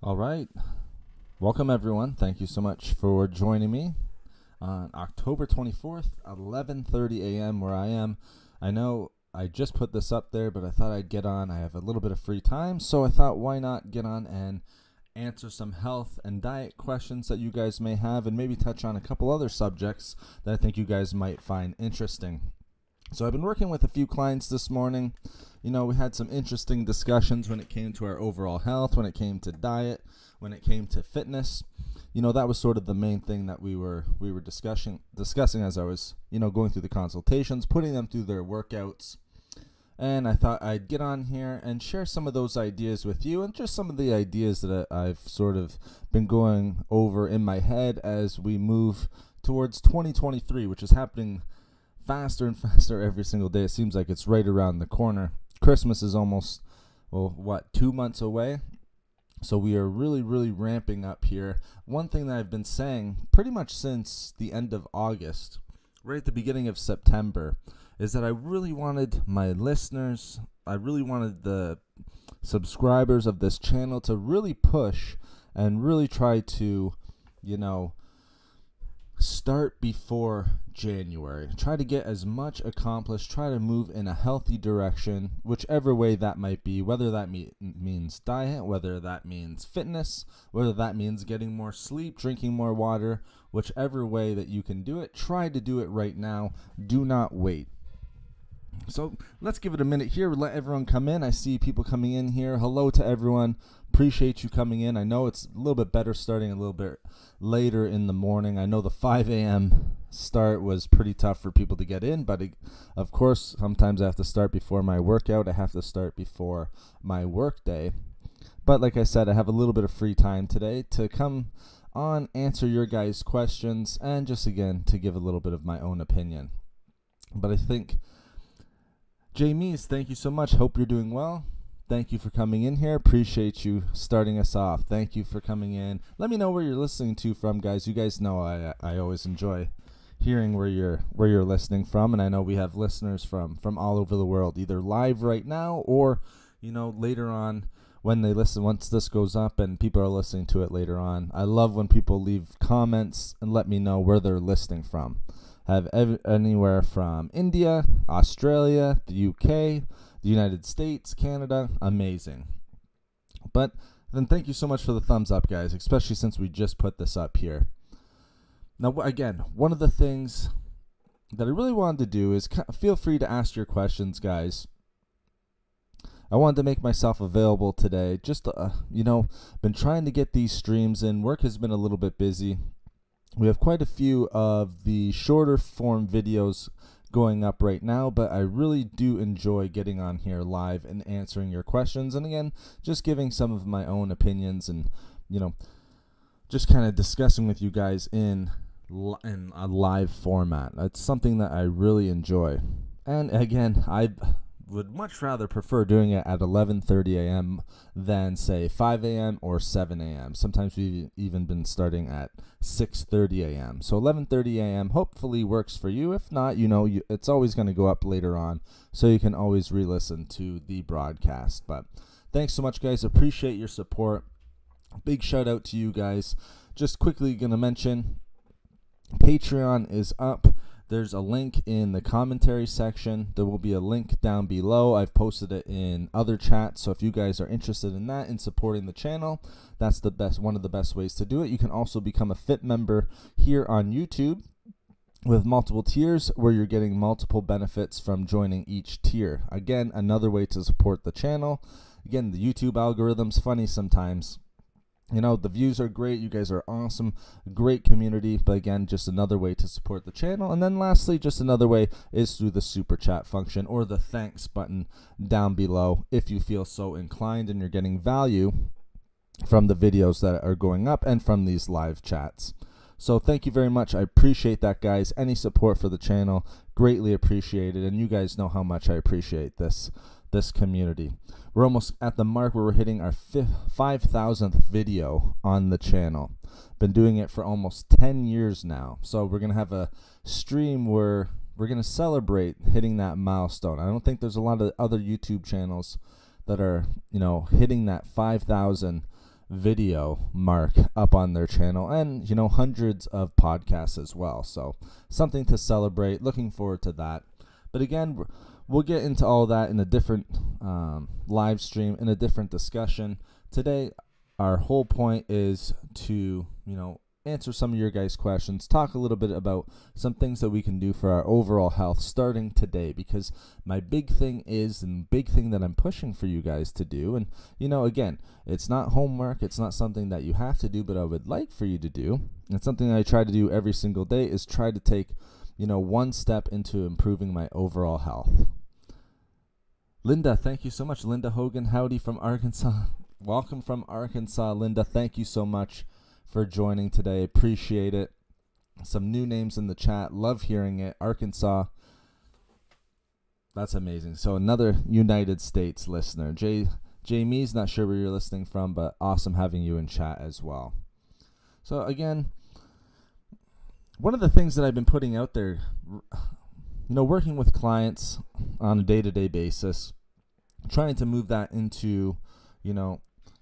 All right. Welcome, everyone. Thank you so much for joining me on October 24th, 11:30 a.m. where I am. I know I just put this up there, but I thought I'd get on. I have a little bit of free time, so I thought why not get on and answer some health and diet questions that you guys may have and maybe touch on a couple other subjects that I think you guys might find interesting. So I've been working with a few clients this morning. We had some interesting discussions when it came to our overall health, when it came to diet, when it came to fitness. That was sort of the main thing that we were discussing as I was, going through the consultations, putting them through their workouts. And I thought I'd get on here and share some of those ideas with you and just some of the ideas that I've sort of been going over in my head as we move towards 2023, which is happening faster and faster every single day. It seems like it's right around the corner. Christmas is almost, 2 months away? So we are really, really ramping up here. One thing that I've been saying pretty much since the end of August, right at the beginning of September, is that I really wanted my listeners, I really wanted the subscribers of this channel to really push and really try to, start before January. Try to get as much accomplished, try to move in a healthy direction, whichever way that might be, whether that means diet, whether that means fitness, whether that means getting more sleep, drinking more water, whichever way that you can do it, try to do it right now. Do not wait. So let's give it a minute here. Let everyone come in. I see people coming in here. Hello to everyone. Appreciate you coming in. I know it's a little bit better starting a little bit later in the morning. I know the 5 a.m. start was pretty tough for people to get in, but of course, sometimes I have to start before my workout. I have to start before my work day. But like I said, I have a little bit of free time today to come on, answer your guys' questions, and just again to give a little bit of my own opinion. But I think Jamies, thank you so much. Hope you're doing well. Thank you for coming in here. Appreciate you starting us off. Thank you for coming in. Let me know where you're listening to from, guys. You guys know I always enjoy hearing where you're listening from, and I know we have listeners from all over the world, either live right now or later on when they listen. Once this goes up and people are listening to it later on, I love when people leave comments and let me know where they're listening from. Have anywhere from India, Australia, the UK, the United States, Canada. Amazing. But then thank you so much for the thumbs up, guys, especially since we just put this up here. Now, again, one of the things that I really wanted to do is feel free to ask your questions, guys. I wanted to make myself available today. Just, been trying to get these streams in. Work has been a little bit busy. We have quite a few of the shorter form videos going up right now, but I really do enjoy getting on here live and answering your questions. And again, just giving some of my own opinions and, just kind of discussing with you guys in a live format. It's something that I really enjoy. And again, I would much rather prefer doing it at 11:30 a.m. than say 5 a.m. or 7 a.m. Sometimes we've even been starting at 6:30 a.m. So 11:30 a.m. hopefully works for you. If not, it's always going to go up later on, so you can always re-listen to the broadcast. But thanks so much, guys. Appreciate your support. Big shout out to you guys. Just quickly going to mention Patreon is up. There's a link in the commentary section. There will be a link down below. I've posted it in other chats, so if you guys are interested in that, in supporting the channel, that's one of the best ways to do it. You can also become a Fit member here on YouTube with multiple tiers where you're getting multiple benefits from joining each tier. Again, another way to support the channel. Again, the YouTube algorithm's funny sometimes. The views are great. You guys are awesome. Great community. But again, just another way to support the channel. And then lastly, just another way is through the super chat function or the thanks button down below if you feel so inclined and you're getting value from the videos that are going up and from these live chats. So thank you very much. I appreciate that, guys. Any support for the channel, greatly appreciated. And you guys know how much I appreciate this community. We're almost at the mark where we're hitting our 5,000th video on the channel. Been doing it for almost 10 years now. So we're going to have a stream where we're going to celebrate hitting that milestone. I don't think there's a lot of other YouTube channels that are, hitting that 5,000 video mark up on their channel, and hundreds of podcasts as well. So something to celebrate. Looking forward to that. But again, we'll get into all that in a different live stream, in a different discussion. Today, our whole point is to answer some of your guys' questions, talk a little bit about some things that we can do for our overall health starting today, because my big thing is, and big thing that I'm pushing for you guys to do, and again, it's not homework, it's not something that you have to do, but I would like for you to do, and something I try to do every single day is try to take one step into improving my overall health. Linda, thank you so much. Linda Hogan, howdy from Arkansas. Welcome from Arkansas, Linda. Thank you so much for joining today. Appreciate it. Some new names in the chat. Love hearing it. Arkansas. That's amazing. So another United States listener. Jamie's not sure where you're listening from, but awesome having you in chat as well. So again, one of the things that I've been putting out there, working with clients on a day-to-day basis, trying to move that into,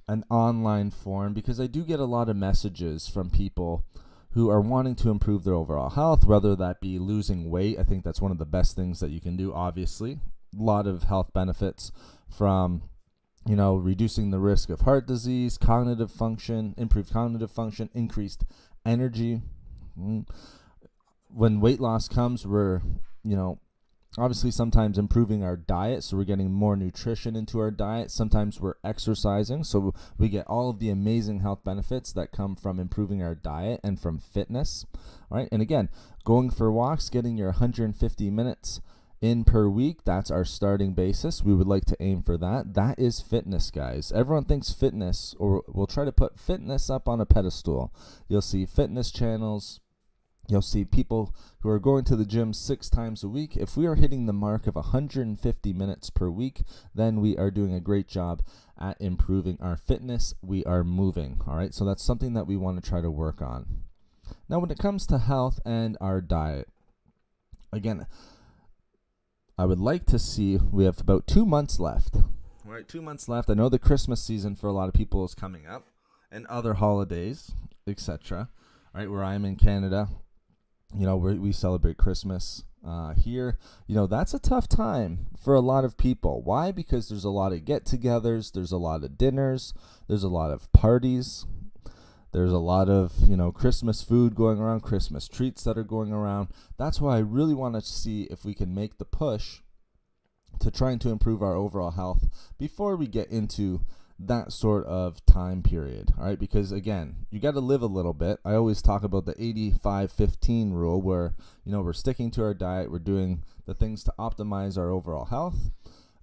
an online form, because I do get a lot of messages from people who are wanting to improve their overall health, whether that be losing weight. I think that's one of the best things that you can do, obviously. A lot of health benefits from, reducing the risk of heart disease, cognitive function, improved cognitive function, increased energy. When weight loss comes, we're, obviously sometimes improving our diet, so we're getting more nutrition into our diet. Sometimes we're exercising, so we get all of the amazing health benefits that come from improving our diet and from fitness. All right, and again, going for walks, getting your 150 minutes in per week, that's our starting basis. We would like to aim for that. That is fitness, guys. Everyone thinks fitness, or we'll try to put fitness up on a pedestal. You'll see fitness channels. You'll see people who are going to the gym 6 times a week. If we are hitting the mark of 150 minutes per week, then we are doing a great job at improving our fitness. We are moving, all right? So that's something that we want to try to work on. Now, when it comes to health and our diet, again, I would like to see, we have about 2 months left. All right, 2 months left. I know the Christmas season for a lot of people is coming up, and other holidays, etc. All right, where I'm in Canada, we celebrate Christmas here. That's a tough time for a lot of people. Why? Because there's a lot of get-togethers, there's a lot of dinners, there's a lot of parties, there's a lot of, Christmas food going around, Christmas treats that are going around. That's why I really want to see if we can make the push to trying to improve our overall health before we get into that sort of time period. All right, because again, you got to live a little bit. I always talk about the 85-15 rule, where we're sticking to our diet, we're doing the things to optimize our overall health.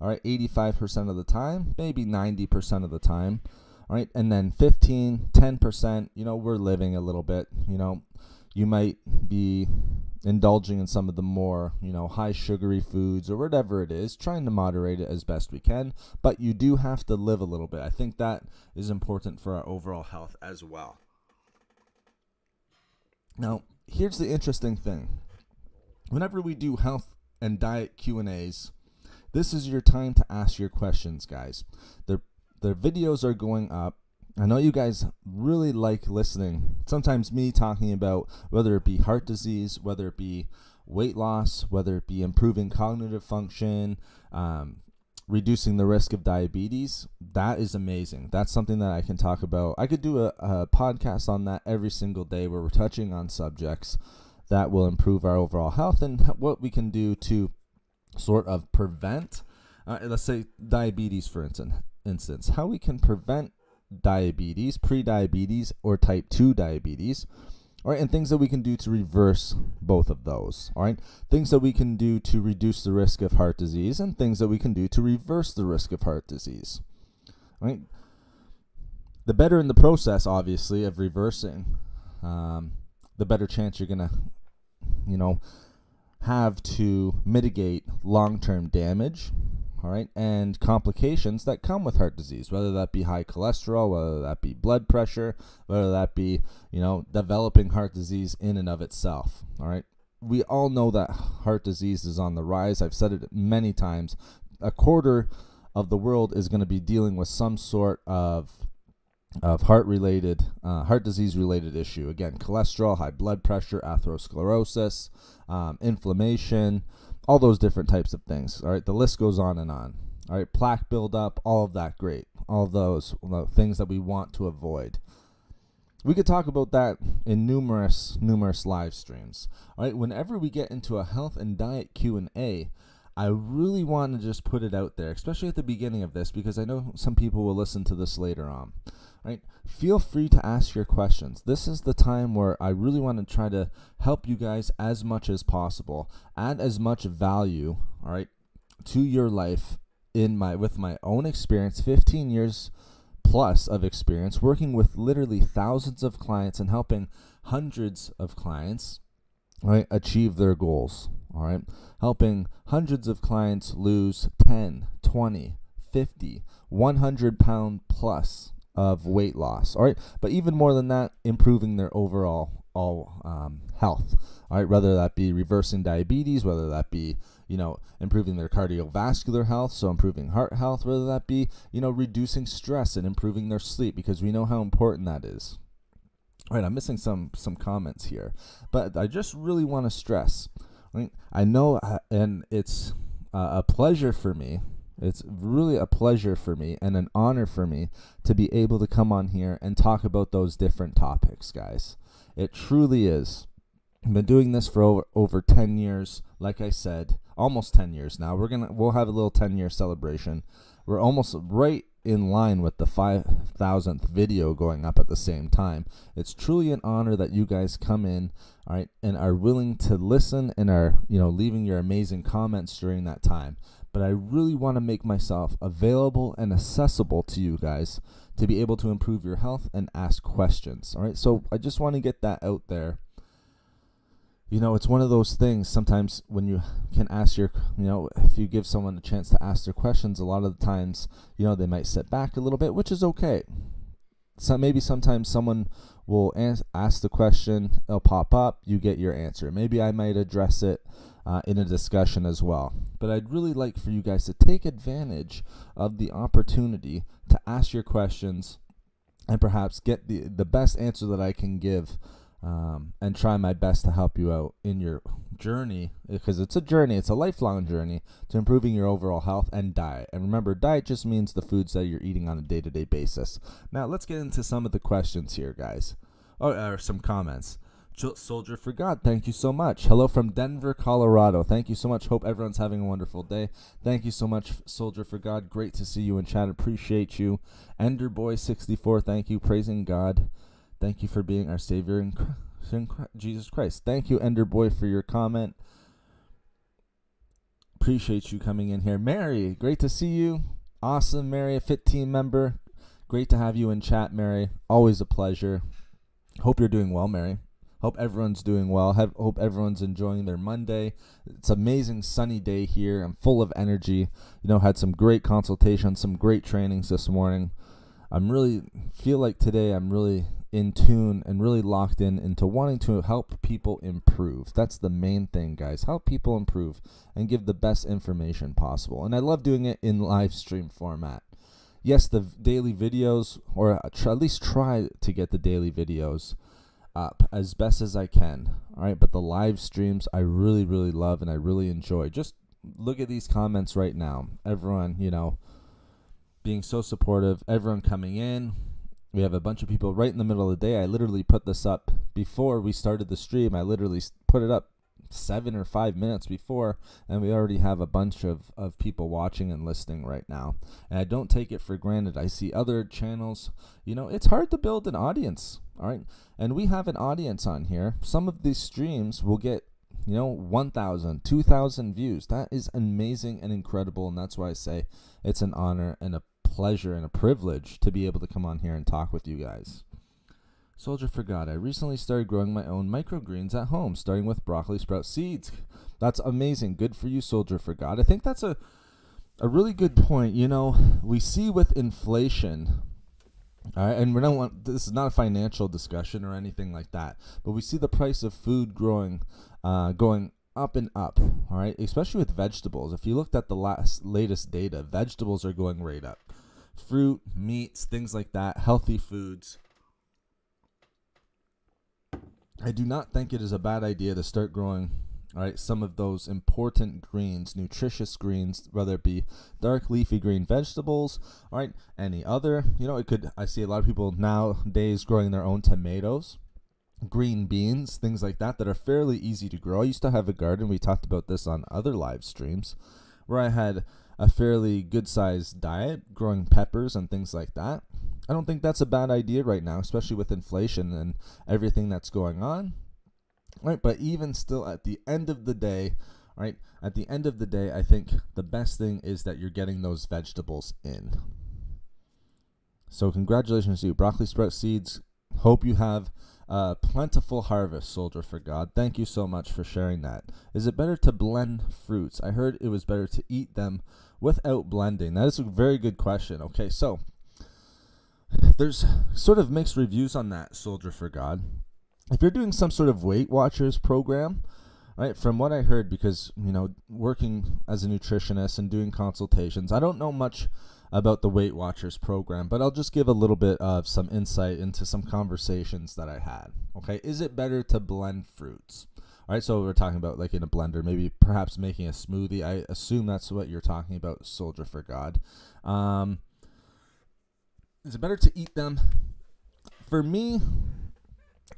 All right, 85% of the time, maybe 90% of the time. All right, and then 10%, we're living a little bit. You might be indulging in some of the more, high sugary foods or whatever it is, trying to moderate it as best we can, but you do have to live a little bit. I think that is important for our overall health as well. Now, here's the interesting thing. Whenever we do health and diet Q&As, this is your time to ask your questions, guys. The videos are going up. I know you guys really like listening. Sometimes me talking about whether it be heart disease, whether it be weight loss, whether it be improving cognitive function, reducing the risk of diabetes. That is amazing. That's something that I can talk about. I could do a podcast on that every single day, where we're touching on subjects that will improve our overall health and what we can do to sort of prevent, let's say diabetes, for instance, how we can prevent diabetes, pre-diabetes, or type 2 diabetes, all right, and things that we can do to reverse both of those, all right, things that we can do to reduce the risk of heart disease, and things that we can do to reverse the risk of heart disease, all right. The better in the process, obviously, of reversing, the better chance you're gonna, have to mitigate long-term damage, all right, and complications that come with heart disease, whether that be high cholesterol, whether that be blood pressure, whether that be, developing heart disease in and of itself, all right. We all know that heart disease is on the rise. I've said it many times. A quarter of the world is going to be dealing with some sort of of heart disease related issue. Again, cholesterol, high blood pressure, atherosclerosis, inflammation, all those different types of things. All right, the list goes on and on. All right, plaque buildup, all of that, great. All of those things that we want to avoid. We could talk about that in numerous live streams. All right, whenever we get into a health and diet Q&A, I really want to just put it out there, especially at the beginning of this, because I know some people will listen to this later on. Right? Feel free to ask your questions. This is the time where I really want to try to help you guys as much as possible, add as much value, all right, to your life with my own experience, 15 years plus of experience working with literally thousands of clients and helping hundreds of clients, right, achieve their goals. All right, helping hundreds of clients lose 10, 20, 50, 100 pound plus of weight loss. All right, but even more than that, improving their overall health. All right, whether that be reversing diabetes, whether that be improving their cardiovascular health, so improving heart health, whether that be reducing stress and improving their sleep, because we know how important that is. All right, I'm missing some comments here, but I just really want to stress. Right, I know, and it's a pleasure for me. It's really a pleasure for me and an honor for me to be able to come on here and talk about those different topics, guys. It truly is. I've been doing this for over 10 years. Like I said, almost 10 years now. We'll have a little 10-year celebration. We're almost right in line with the 5,000th video going up at the same time. It's truly an honor that you guys come in, all right, and are willing to listen and are, leaving your amazing comments during that time. But I really want to make myself available and accessible to you guys to be able to improve your health and ask questions. All right, so I just want to get that out there. It's one of those things sometimes when you can ask if you give someone a chance to ask their questions, a lot of the times, they might sit back a little bit, which is okay. So maybe sometimes someone will ask the question, it'll pop up, you get your answer. Maybe I might address it in a discussion as well. But I'd really like for you guys to take advantage of the opportunity to ask your questions and perhaps get the best answer that I can give, and try my best to help you out in your journey, because it's a journey, it's a lifelong journey to improving your overall health and diet. And remember, diet just means the foods that you're eating on a day-to-day basis. Now, let's get into some of the questions here, guys. Or some comments. Soldier for God, thank you so much. Hello from Denver, Colorado. Thank you so much. Hope everyone's having a wonderful day. Thank you so much, Soldier for God. Great to see you in chat. Appreciate you. Enderboy64, thank you. Praising God. Thank you for being our Savior in Jesus Christ. Thank you, Enderboy, for your comment. Appreciate you coming in here. Mary, great to see you. Awesome, Mary, a Fit Team member. Great to have you in chat, Mary. Always a pleasure. Hope you're doing well, Mary. Hope everyone's doing well. Hope everyone's enjoying their Monday. It's an amazing sunny day here. I'm full of energy. Had some great consultations, some great trainings this morning. Feel like today I'm really in tune and really locked into wanting to help people improve. That's the main thing, guys. Help people improve and give the best information possible. And I love doing it in live stream format. Yes, the daily videos, or at least try to get the daily videos up as best as I can. All right, but the live streams I really, really love and I really enjoy. Just look at these comments right now. Everyone, being so supportive, everyone coming in. We have a bunch of people right in the middle of the day. I literally put this up before we started the stream. I literally put it up 7 or 5 minutes before, and we already have a bunch of people watching and listening right now. And I don't take it for granted. I see other channels. It's hard to build an audience, all right? And we have an audience on here. Some of these streams will get 1,000, 2,000 views. That is amazing and incredible, and that's why I say it's an honor and a pleasure and a privilege to be able to come on here and talk with you guys. Soldier for God, I recently started growing my own microgreens at home, starting with broccoli sprout seeds. That's amazing. Good for you, Soldier for God. I think that's a really good point. We see with inflation, all right, and this is not a financial discussion or anything like that, but we see the price of food going up and up, all right, especially with vegetables. If you looked at the latest data, vegetables are going right up. fruit, meats, things like that, healthy foods. I do not think it is a bad idea to start growing, all right, some of those important greens, nutritious greens, whether it be dark leafy green vegetables, all right, any other, I see a lot of people nowadays growing their own tomatoes, green beans, things like that are fairly easy to grow. I used to have a garden. We talked about this on other live streams where I had a fairly good sized diet growing peppers and things like that. I don't think that's a bad idea right now, especially with inflation and everything that's going on. Right, but even still, at the end of the day, I think the best thing is that you're getting those vegetables in. So congratulations to you, broccoli sprout seeds. Hope you have a plentiful harvest, soldier for God. Thank you so much for sharing that. Is it better to blend fruits? I heard it was better to eat them without blending. That is a very good question. Okay, so there's sort of mixed reviews on that, soldier for God. If you're doing some sort of Weight Watchers program, right, from what I heard, because, working as a nutritionist and doing consultations, I don't know much about the Weight Watchers program, but I'll just give a little bit of some insight into some conversations that I had. Okay, is it better to blend fruits? All right, so we're talking about like in a blender, maybe perhaps making a smoothie. I assume that's what you're talking about, soldier for God. Is it better to eat them? For me,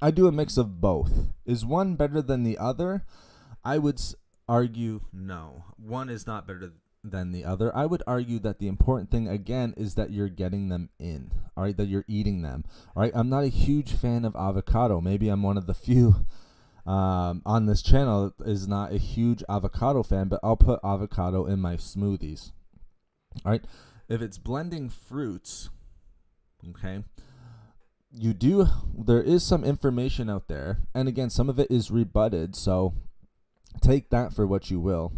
I do a mix of both. Is one better than the other? I would argue no. One is not better than the other. I would argue that the important thing, again, is that you're getting them in, all right, that you're eating them, all right? I'm not a huge fan of avocado. Maybe I'm one of the few on this channel that is not a huge avocado fan, but I'll put avocado in my smoothies, all right? If it's blending fruits, okay, there is some information out there, and again, some of it is rebutted, so take that for what you will,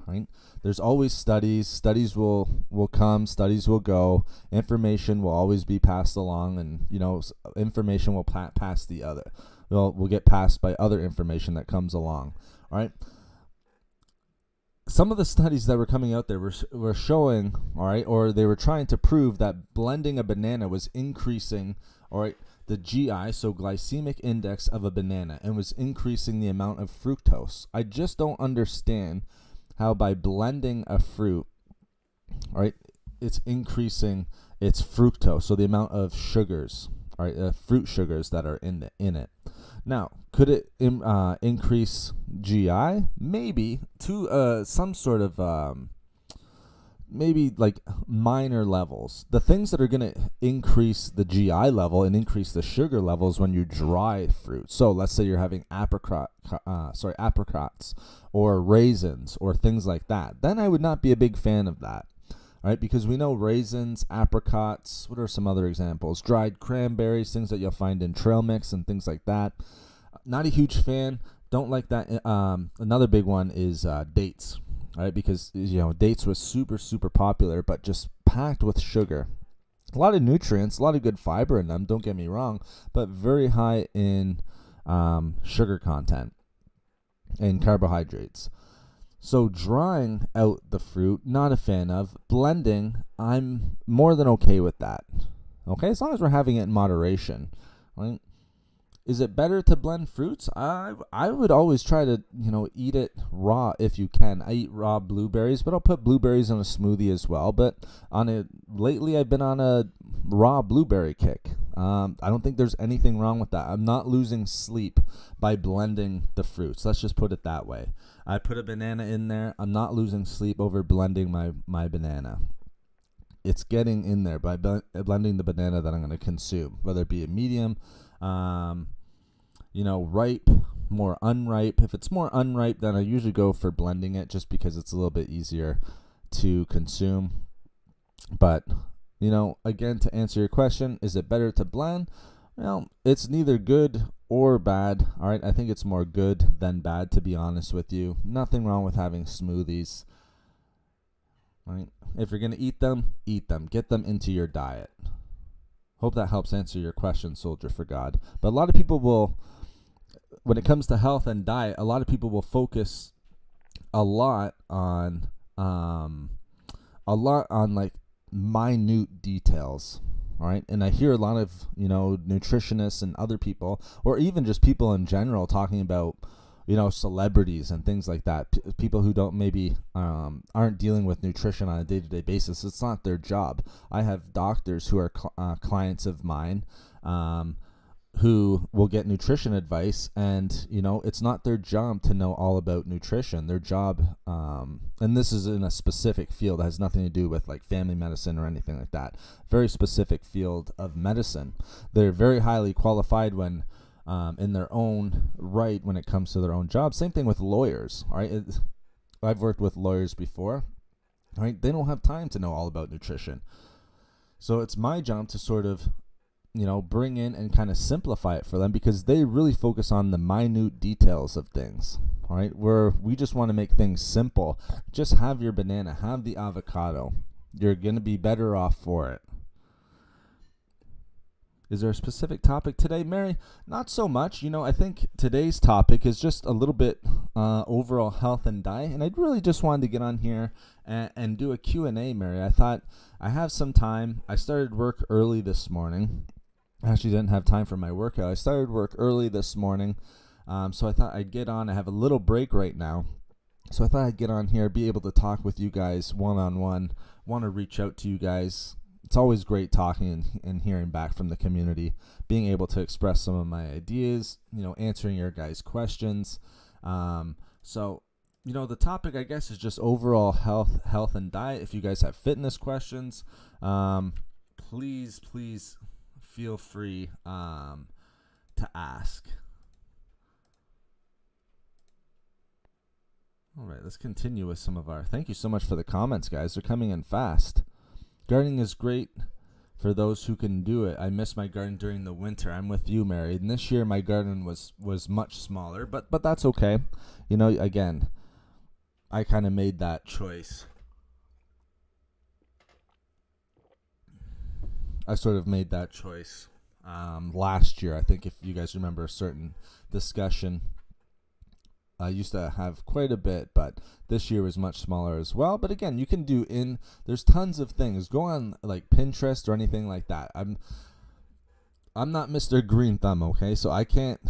right? There's always studies will come, studies will go, information will always be passed along, and information will pass the other, will get passed by other information that comes along, all right? Some of the studies that were coming out there were showing, all right, or they were trying to prove that blending a banana was increasing, all right, the GI, so glycemic index of a banana, and was increasing the amount of fructose. I just don't understand how by blending a fruit, all right, it's increasing its fructose, so the amount of sugars, all right, fruit sugars that are in it. Now, could it increase GI? Maybe to some sort of maybe like minor levels. The things that are going to increase the GI level and increase the sugar levels when you dry fruit. So let's say you're having apricots or raisins or things like that. Then I would not be a big fan of that. All right, because we know raisins, apricots, what are some other examples? Dried cranberries, things that you'll find in trail mix and things like that. Not a huge fan. Don't like that. Another big one is dates. All right, because dates was super popular, but just packed with sugar. A lot of nutrients, a lot of good fiber in them, don't get me wrong, but very high in sugar content and carbohydrates. So drying out the fruit, not a fan of. Blending, I'm more than okay with that. Okay, as long as we're having it in moderation, right? Is it better to blend fruits? I would always try to, eat it raw if you can. I eat raw blueberries, but I'll put blueberries in a smoothie as well. But lately I've been on a raw blueberry kick. I don't think there's anything wrong with that. I'm not losing sleep by blending the fruits. Let's just put it that way. I put a banana in there. I'm not losing sleep over blending my banana. It's getting in there by blending the banana that I'm going to consume, whether it be a medium, ripe, more unripe. If it's more unripe, then I usually go for blending it just because it's a little bit easier to consume. But, again, to answer your question, is it better to blend? Well, it's neither good or bad. All right, I think it's more good than bad, to be honest with you. Nothing wrong with having smoothies. All right, if you're going to eat them, get them into your diet. Hope that helps answer your question, soldier for God. But a lot of people will, when it comes to health and diet, a lot of people will focus a lot on like minute details. All right. And I hear a lot of, nutritionists and other people, or even just people in general, talking about, celebrities and things like that. People who don't maybe aren't dealing with nutrition on a day-to-day basis. It's not their job. I have doctors who are clients of mine who will get nutrition advice, and it's not their job to know all about nutrition. Their job, and this is in a specific field, it has nothing to do with like family medicine or anything like that. Very specific field of medicine. They're very highly qualified when in their own right when it comes to their own job. Same thing with lawyers. All right, I've worked with lawyers before. All right, they don't have time to know all about nutrition, so it's my job to sort of bring in and kind of simplify it for them, because they really focus on the minute details of things. All right, where we just want to make things simple. Just have your banana, have the avocado. You're going to be better off for it. Is there a specific topic today, Mary? Not so much. I think today's topic is just a little bit overall health and diet, and I really just wanted to get on here and do a Q&A, Mary. I thought I have some time. I started work early this morning. I actually didn't have time for my workout. I started work early this morning, so I thought I'd get on. I have a little break right now, so I thought I'd get on here, be able to talk with you guys one-on-one. Want to reach out to you guys. It's always great talking and hearing back from the community, being able to express some of my ideas, answering your guys' questions. So, the topic, I guess, is just overall health and diet. If you guys have fitness questions, please feel free to ask. All right, let's continue with some of our... Thank you so much for the comments, guys. They're coming in fast. Gardening is great for those who can do it. I miss my garden during the winter. I'm with you, Mary. And this year my garden was much smaller, but that's okay. Again, I kind of made that choice. I sort of made that choice last year. I think if you guys remember a certain discussion, I used to have quite a bit, but this year was much smaller as well. But again, you can do there's tons of things. Go on like Pinterest or anything like that. I'm not Mr. Green Thumb, okay? So I can't,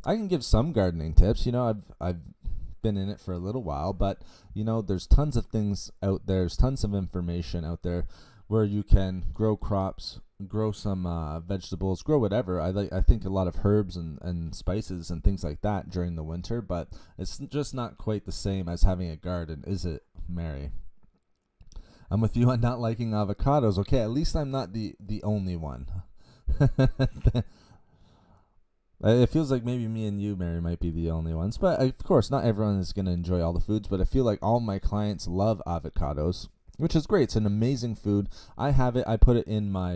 I can give some gardening tips. I've been in it for a little while, but there's tons of things out there. There's tons of information out there where you can grow crops, grow some vegetables, grow whatever. I think a lot of herbs and spices and things like that during the winter, but it's just not quite the same as having a garden, is it, Mary? I'm with you on not liking avocados. Okay, at least I'm not the only one. It feels like maybe me and you, Mary, might be the only ones, but of course not everyone is going to enjoy all the foods, but I feel like all my clients love avocados, which is great. It's an amazing food. I have it. I put it in my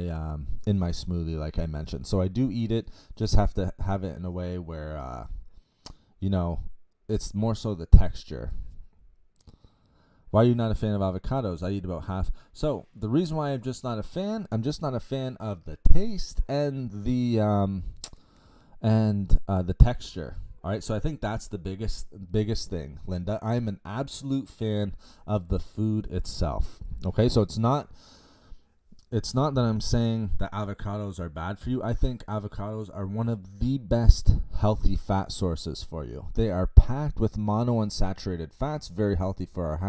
smoothie, like I mentioned. So I do eat it. Just have to have it in a way where, it's more so the texture. Why are you not a fan of avocados? I eat about half. So the reason why I'm just not a fan of the taste and the texture. All right, so I think that's the biggest thing, Linda. I'm an absolute fan of the food itself. Okay, so it's not that I'm saying that avocados are bad for you. I think avocados are one of the best healthy fat sources for you. They are packed with monounsaturated fats, very healthy for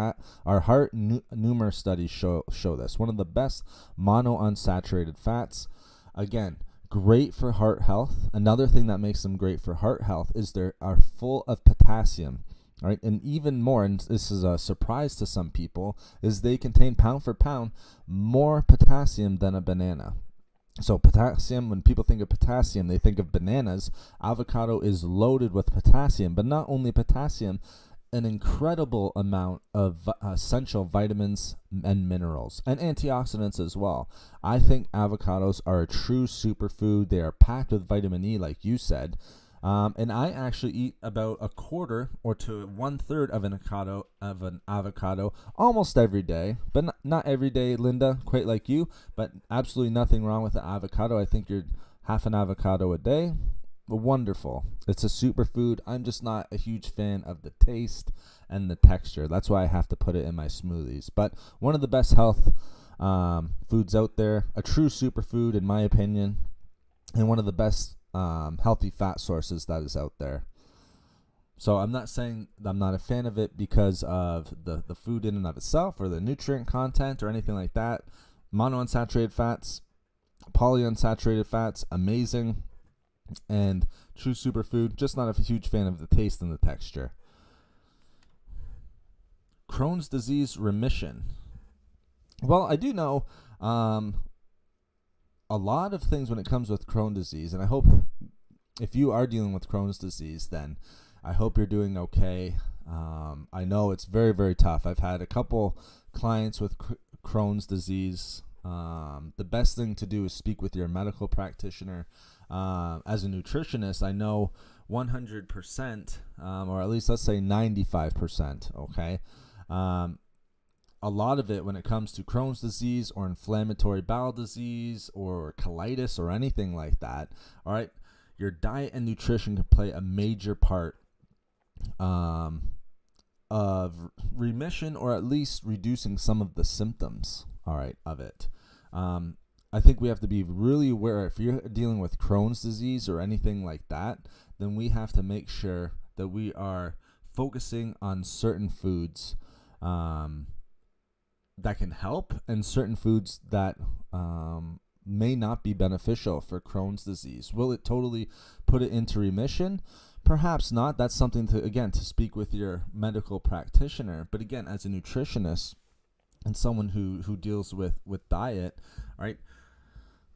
our heart. Numerous studies show this. One of the best monounsaturated fats. Again, great for heart health. Another thing that makes them great for heart health is they are full of potassium. All right, and even more, and this is a surprise to some people, is they contain pound for pound more potassium than a banana. So potassium, when people think of potassium, they think of bananas. Avocado is loaded with potassium, but not only potassium, an incredible amount of essential vitamins and minerals and antioxidants as well. I think avocados are a true superfood. They are packed with vitamin E, like you said. And I actually eat about a quarter or to 1/3 of an avocado almost every day, but not every day, Linda, quite like you, but absolutely nothing wrong with the avocado. I think you're half an avocado a day. Wonderful. It's a superfood. I'm just not a huge fan of the taste and the texture. That's why I have to put it in my smoothies. But one of the best health foods out there. A true superfood, in my opinion, and one of the best healthy fat sources that is out there. So I'm not saying I'm not a fan of it because of the food in and of itself or the nutrient content or anything like that. Monounsaturated fats, polyunsaturated fats, amazing. And true superfood, just not a huge fan of the taste and the texture. Crohn's disease remission. Well, I do know a lot of things when it comes with Crohn's disease, and I hope if you are dealing with Crohn's disease, then I hope you're doing okay. I know it's very, very tough. I've had a couple clients with Crohn's disease. The best thing to do is speak with your medical practitioner. As a nutritionist, I know 100%, or at least let's say 95%, okay? A lot of it when it comes to Crohn's disease or inflammatory bowel disease or colitis or anything like that, all right, your diet and nutrition can play a major part of remission, or at least reducing some of the symptoms, all right, of it. I think we have to be really aware. If you're dealing with Crohn's disease or anything like that, then we have to make sure that we are focusing on certain foods that can help, and certain foods that may not be beneficial for Crohn's disease. Will it totally put it into remission? Perhaps not. That's something to speak with your medical practitioner. But again, as a nutritionist and someone who deals with diet, right?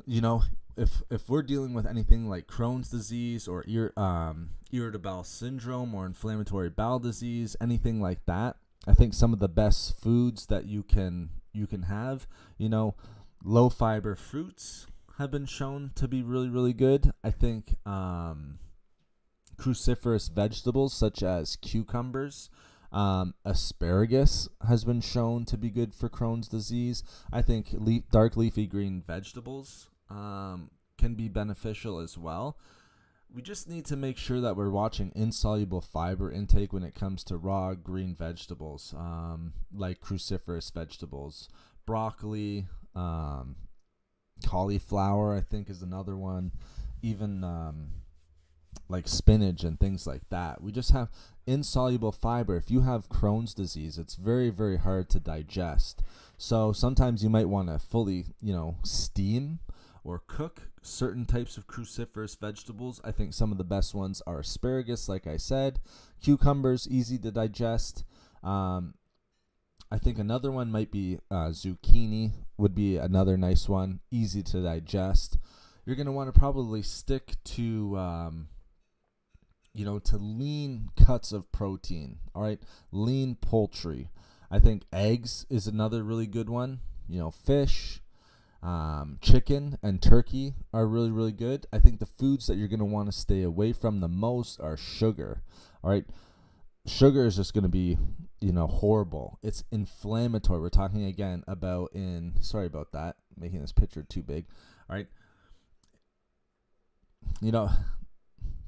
If we're dealing with anything like Crohn's disease or irritable bowel syndrome or inflammatory bowel disease, anything like that, I think some of the best foods that you can have, low fiber fruits have been shown to be really, really good. I think cruciferous vegetables such as cucumbers, asparagus has been shown to be good for Crohn's disease. I think dark leafy green vegetables can be beneficial as well. We just need to make sure that we're watching insoluble fiber intake when it comes to raw green vegetables, like cruciferous vegetables. Broccoli, cauliflower, I think, is another one. Even like spinach and things like that. We just have insoluble fiber. If you have Crohn's disease, it's very, very hard to digest. So sometimes you might want to fully, steam or cook certain types of cruciferous vegetables. I think some of the best ones are asparagus, like I said. Cucumbers, easy to digest. I think another one might be zucchini would be another nice one, easy to digest. You're going to want to probably stick to, to lean cuts of protein, all right? Lean poultry. I think eggs is another really good one. Fish, chicken and turkey are really, really good. I think the foods that you're going to want to stay away from the most are sugar. All right. Sugar is just going to be, horrible. It's inflammatory. We're talking again about sorry about that, making this picture too big. All right.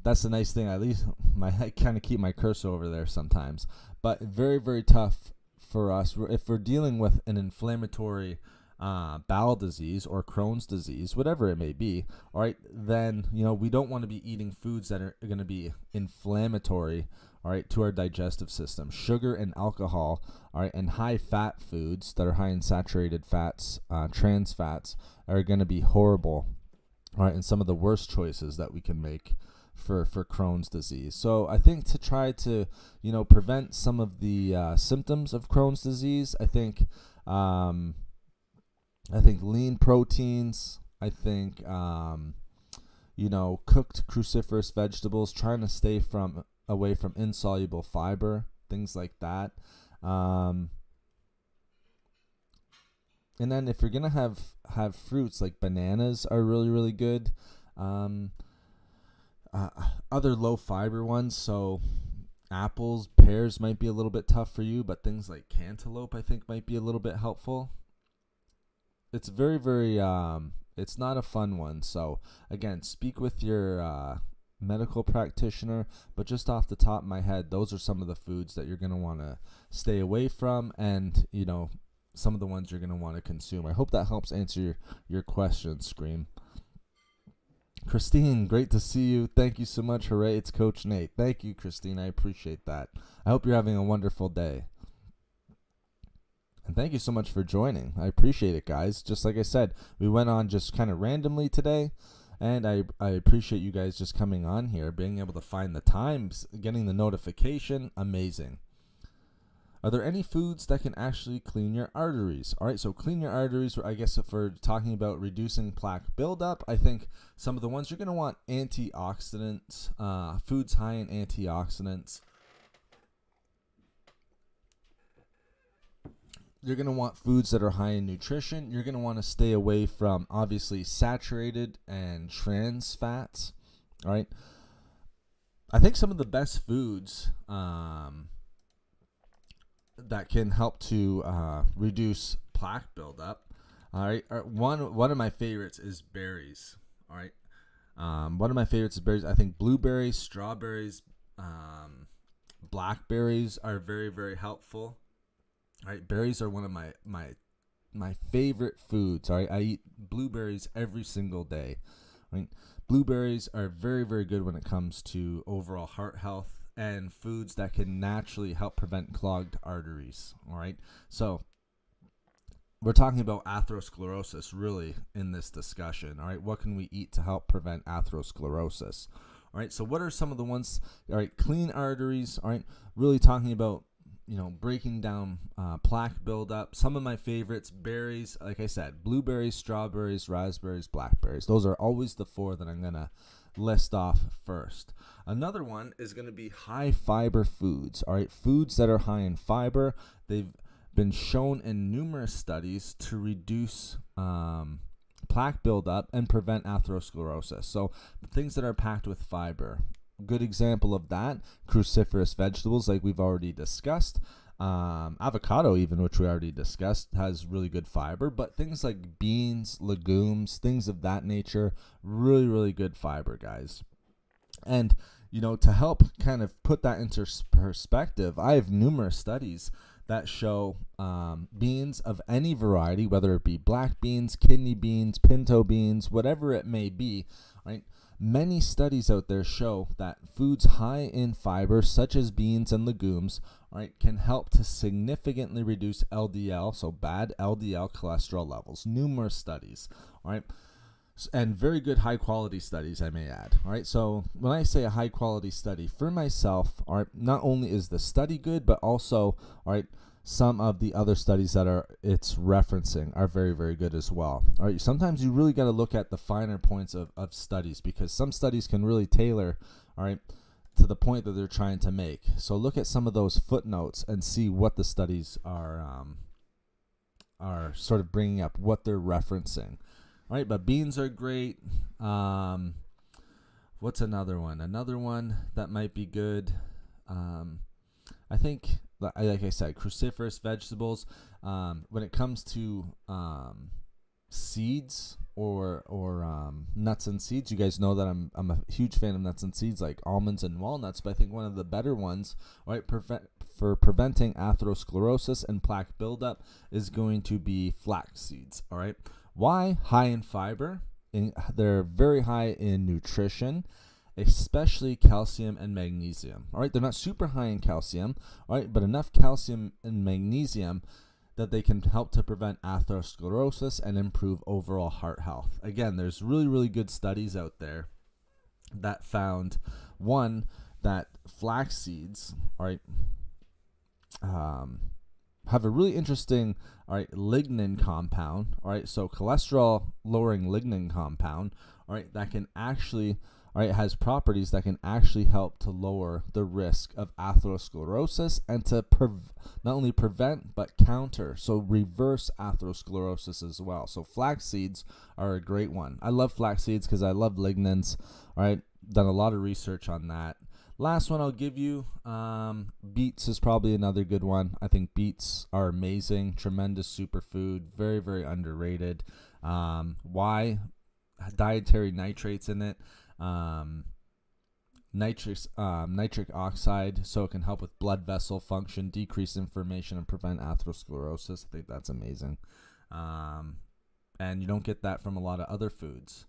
That's the nice thing. At least I kind of keep my cursor over there sometimes, but very, very tough for us. If we're dealing with an inflammatory bowel disease or Crohn's disease, whatever it may be, all right, then, we don't want to be eating foods that are going to be inflammatory, all right, to our digestive system. Sugar and alcohol, all right, and high fat foods that are high in saturated fats, trans fats, are going to be horrible, all right, and some of the worst choices that we can make for Crohn's disease. So I think to try to, prevent some of the symptoms of Crohn's disease, I think lean proteins, I think, cooked cruciferous vegetables, trying to stay away from insoluble fiber, things like that. And then if you're going to have fruits, like bananas are really, really good. Other low fiber ones, so apples, pears might be a little bit tough for you, but things like cantaloupe I think might be a little bit helpful. It's very, very, it's not a fun one. So again, speak with your medical practitioner, but just off the top of my head, those are some of the foods that you're going to want to stay away from. And, some of the ones you're going to want to consume. I hope that helps answer your question, Scream. Christine, great to see you. Thank you so much. Hooray, it's Coach Nate. Thank you, Christine. I appreciate that. I hope you're having a wonderful day. And thank you so much for joining. I appreciate it, guys. Just like I said, we went on just kind of randomly today. And I appreciate you guys just coming on here, being able to find the times, getting the notification. Amazing. Are there any foods that can actually clean your arteries? All right, so clean your arteries, I guess if we're talking about reducing plaque buildup, I think some of the ones you're going to want antioxidants, foods high in antioxidants. You're going to want foods that are high in nutrition. You're going to want to stay away from, obviously, saturated and trans fats. All right. I think some of the best foods that can help to reduce plaque buildup. All right. One of my favorites is berries. All right. One of my favorites is berries. I think blueberries, strawberries, blackberries are very, very helpful. All right, berries are one of my favorite foods. All right, I eat blueberries every single day. Right, blueberries are very, very good when it comes to overall heart health and foods that can naturally help prevent clogged arteries. All right, so we're talking about atherosclerosis really in this discussion. All right, what can we eat to help prevent atherosclerosis? All right, so what are some of the ones? All right, clean arteries. All right, really talking about, breaking down plaque buildup. Some of my favorites, berries, like I said, blueberries, strawberries, raspberries, blackberries. Those are always the four that I'm going to list off first. Another one is going to be high fiber foods. All right, foods that are high in fiber. They've been shown in numerous studies to reduce plaque buildup and prevent atherosclerosis. So things that are packed with fiber. Good example of that, cruciferous vegetables like we've already discussed. Avocado even, which we already discussed, has really good fiber. But things like beans, legumes, things of that nature, really, really good fiber, guys. And, to help kind of put that into perspective, I have numerous studies that show beans of any variety, whether it be black beans, kidney beans, pinto beans, whatever it may be, right? Many studies out there show that foods high in fiber, such as beans and legumes, right, can help to significantly reduce LDL, so bad LDL cholesterol levels. Numerous studies, all right, and very good high-quality studies, I may add. All right, so when I say a high-quality study, for myself, all right, not only is the study good, but also, all right, some of the other studies that it's referencing are very, very good as well. All right, sometimes you really got to look at the finer points of studies, because some studies can really tailor, all right, to the point that they're trying to make. So look at some of those footnotes and see what the studies are sort of bringing up, what they're referencing. All right, but beans are great. What's another one? Another one that might be good. I think, like I said, cruciferous vegetables. When it comes to seeds or nuts and seeds, you guys know that I'm a huge fan of nuts and seeds, like almonds and walnuts. But I think one of the better ones, right, for preventing atherosclerosis and plaque buildup is going to be flax seeds. All right, why? High in fiber. They're very high in nutrition, especially calcium and magnesium. All right, they're not super high in calcium, all right, but enough calcium and magnesium that they can help to prevent atherosclerosis and improve overall heart health. Again, there's really, really good studies out there that found, one, that flax seeds, all right, have a really interesting, all right, lignin compound, all right, so cholesterol lowering lignin compound, all right, that can actually, all right, has properties that can actually help to lower the risk of atherosclerosis and to not only prevent but counter, so reverse atherosclerosis as well. So flax seeds are a great one. I love flax seeds because I love lignans. All right, done a lot of research on that. Last one I'll give you, beets is probably another good one. I think beets are amazing, tremendous superfood, very, very underrated. Why? Dietary nitrates in it. nitric oxide, so it can help with blood vessel function, decrease inflammation, and prevent atherosclerosis. I think that's amazing. And you don't get that from a lot of other foods.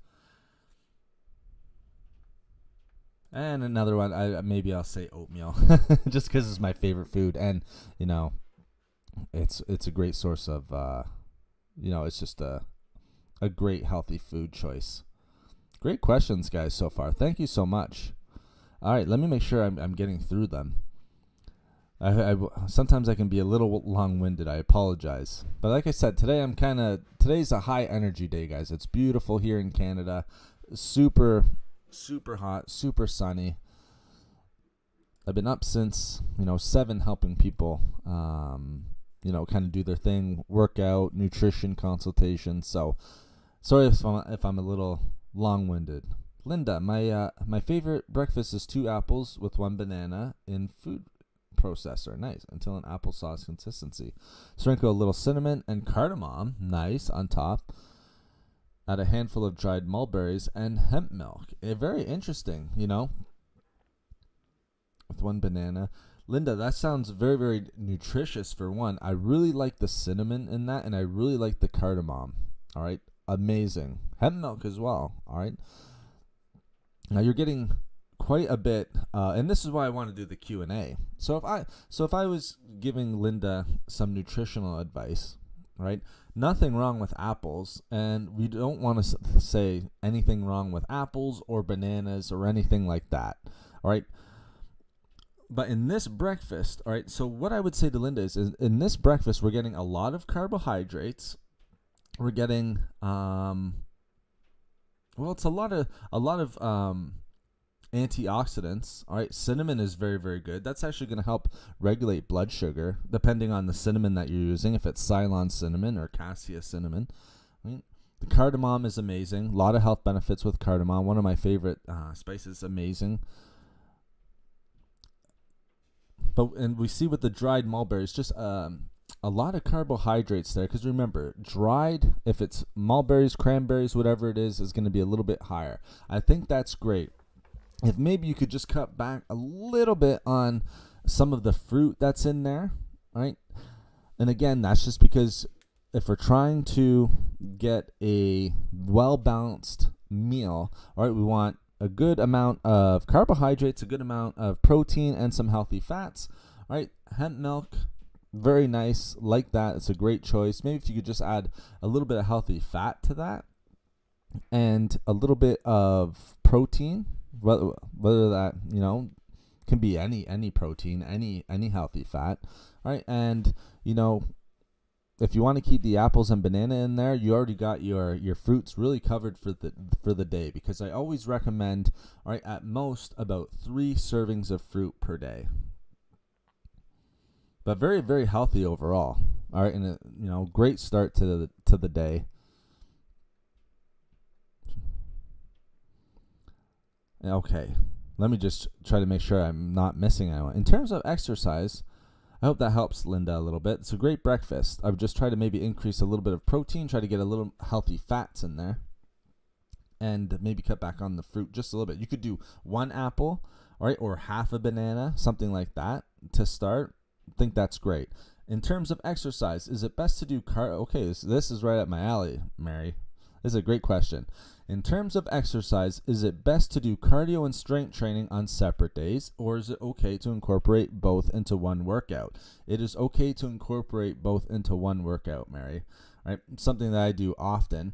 And another one, I'll say oatmeal, just because it's my favorite food, and it's a great source of it's just a great healthy food choice. Great questions, guys, so far. Thank you so much. All right, let me make sure I'm getting through them. Sometimes I can be a little long-winded. I apologize. But like I said, today's a high energy day, guys. It's beautiful here in Canada. Super hot, super sunny. I've been up since 7, helping people kind of do their thing, workout, nutrition, consultations. So sorry if I'm a little long-winded. Linda, my favorite breakfast is 2 apples with 1 banana in food processor. Nice. Until an applesauce consistency. Sprinkle a little cinnamon and cardamom, nice, on top. Add a handful of dried mulberries and hemp milk. Very interesting, with 1 banana. Linda, that sounds very, very nutritious for one. I really like the cinnamon in that, and I really like the cardamom. All right. Amazing. Hemp milk as well. All right. Now you're getting quite a bit, and this is why I want to do the Q&A. So if I was giving Linda some nutritional advice, right? Nothing wrong with apples, and we don't want to say anything wrong with apples or bananas or anything like that. All right. But in this breakfast, all right, so what I would say to Linda is in this breakfast, we're getting a lot of carbohydrates. We're getting, it's a lot of antioxidants. All right, cinnamon is very, very good. That's actually going to help regulate blood sugar, depending on the cinnamon that you're using, if it's Ceylon cinnamon or cassia cinnamon. Right? The cardamom is amazing. A lot of health benefits with cardamom. One of my favorite spices. Amazing. And we see with the dried mulberries, just a lot of carbohydrates there. Because remember, dried, if it's mulberries, cranberries, whatever it is going to be a little bit higher. I think that's great. If maybe you could just cut back a little bit on some of the fruit that's in there, right? And again, that's just because if we're trying to get a well-balanced meal, all right, we want a good amount of carbohydrates, a good amount of protein, and some healthy fats. All right, hemp milk, very nice, like that. It's a great choice. Maybe if you could just add a little bit of healthy fat to that and a little bit of protein, whether that, can be any protein, any healthy fat. All right, and, if you want to keep the apples and banana in there, you already got your fruits really covered for the day, because I always recommend, all right, at most about 3 servings of fruit per day. But very, very healthy overall. All right, and a great start to the day. Okay, let me just try to make sure I'm not missing anyone. In terms of exercise, I hope that helps Linda a little bit. It's a great breakfast. I would just try to maybe increase a little bit of protein, try to get a little healthy fats in there, and maybe cut back on the fruit just a little bit. You could do 1 apple, all right, or half a banana, something like that to start. I think that's great. In terms of exercise, is it best to do Okay, this is right up my alley, Mary. This is a great question. In terms of exercise, is it best to do cardio and strength training on separate days, or is it okay to incorporate both into one workout? It is okay to incorporate both into one workout, Mary. Right? Something that I do often.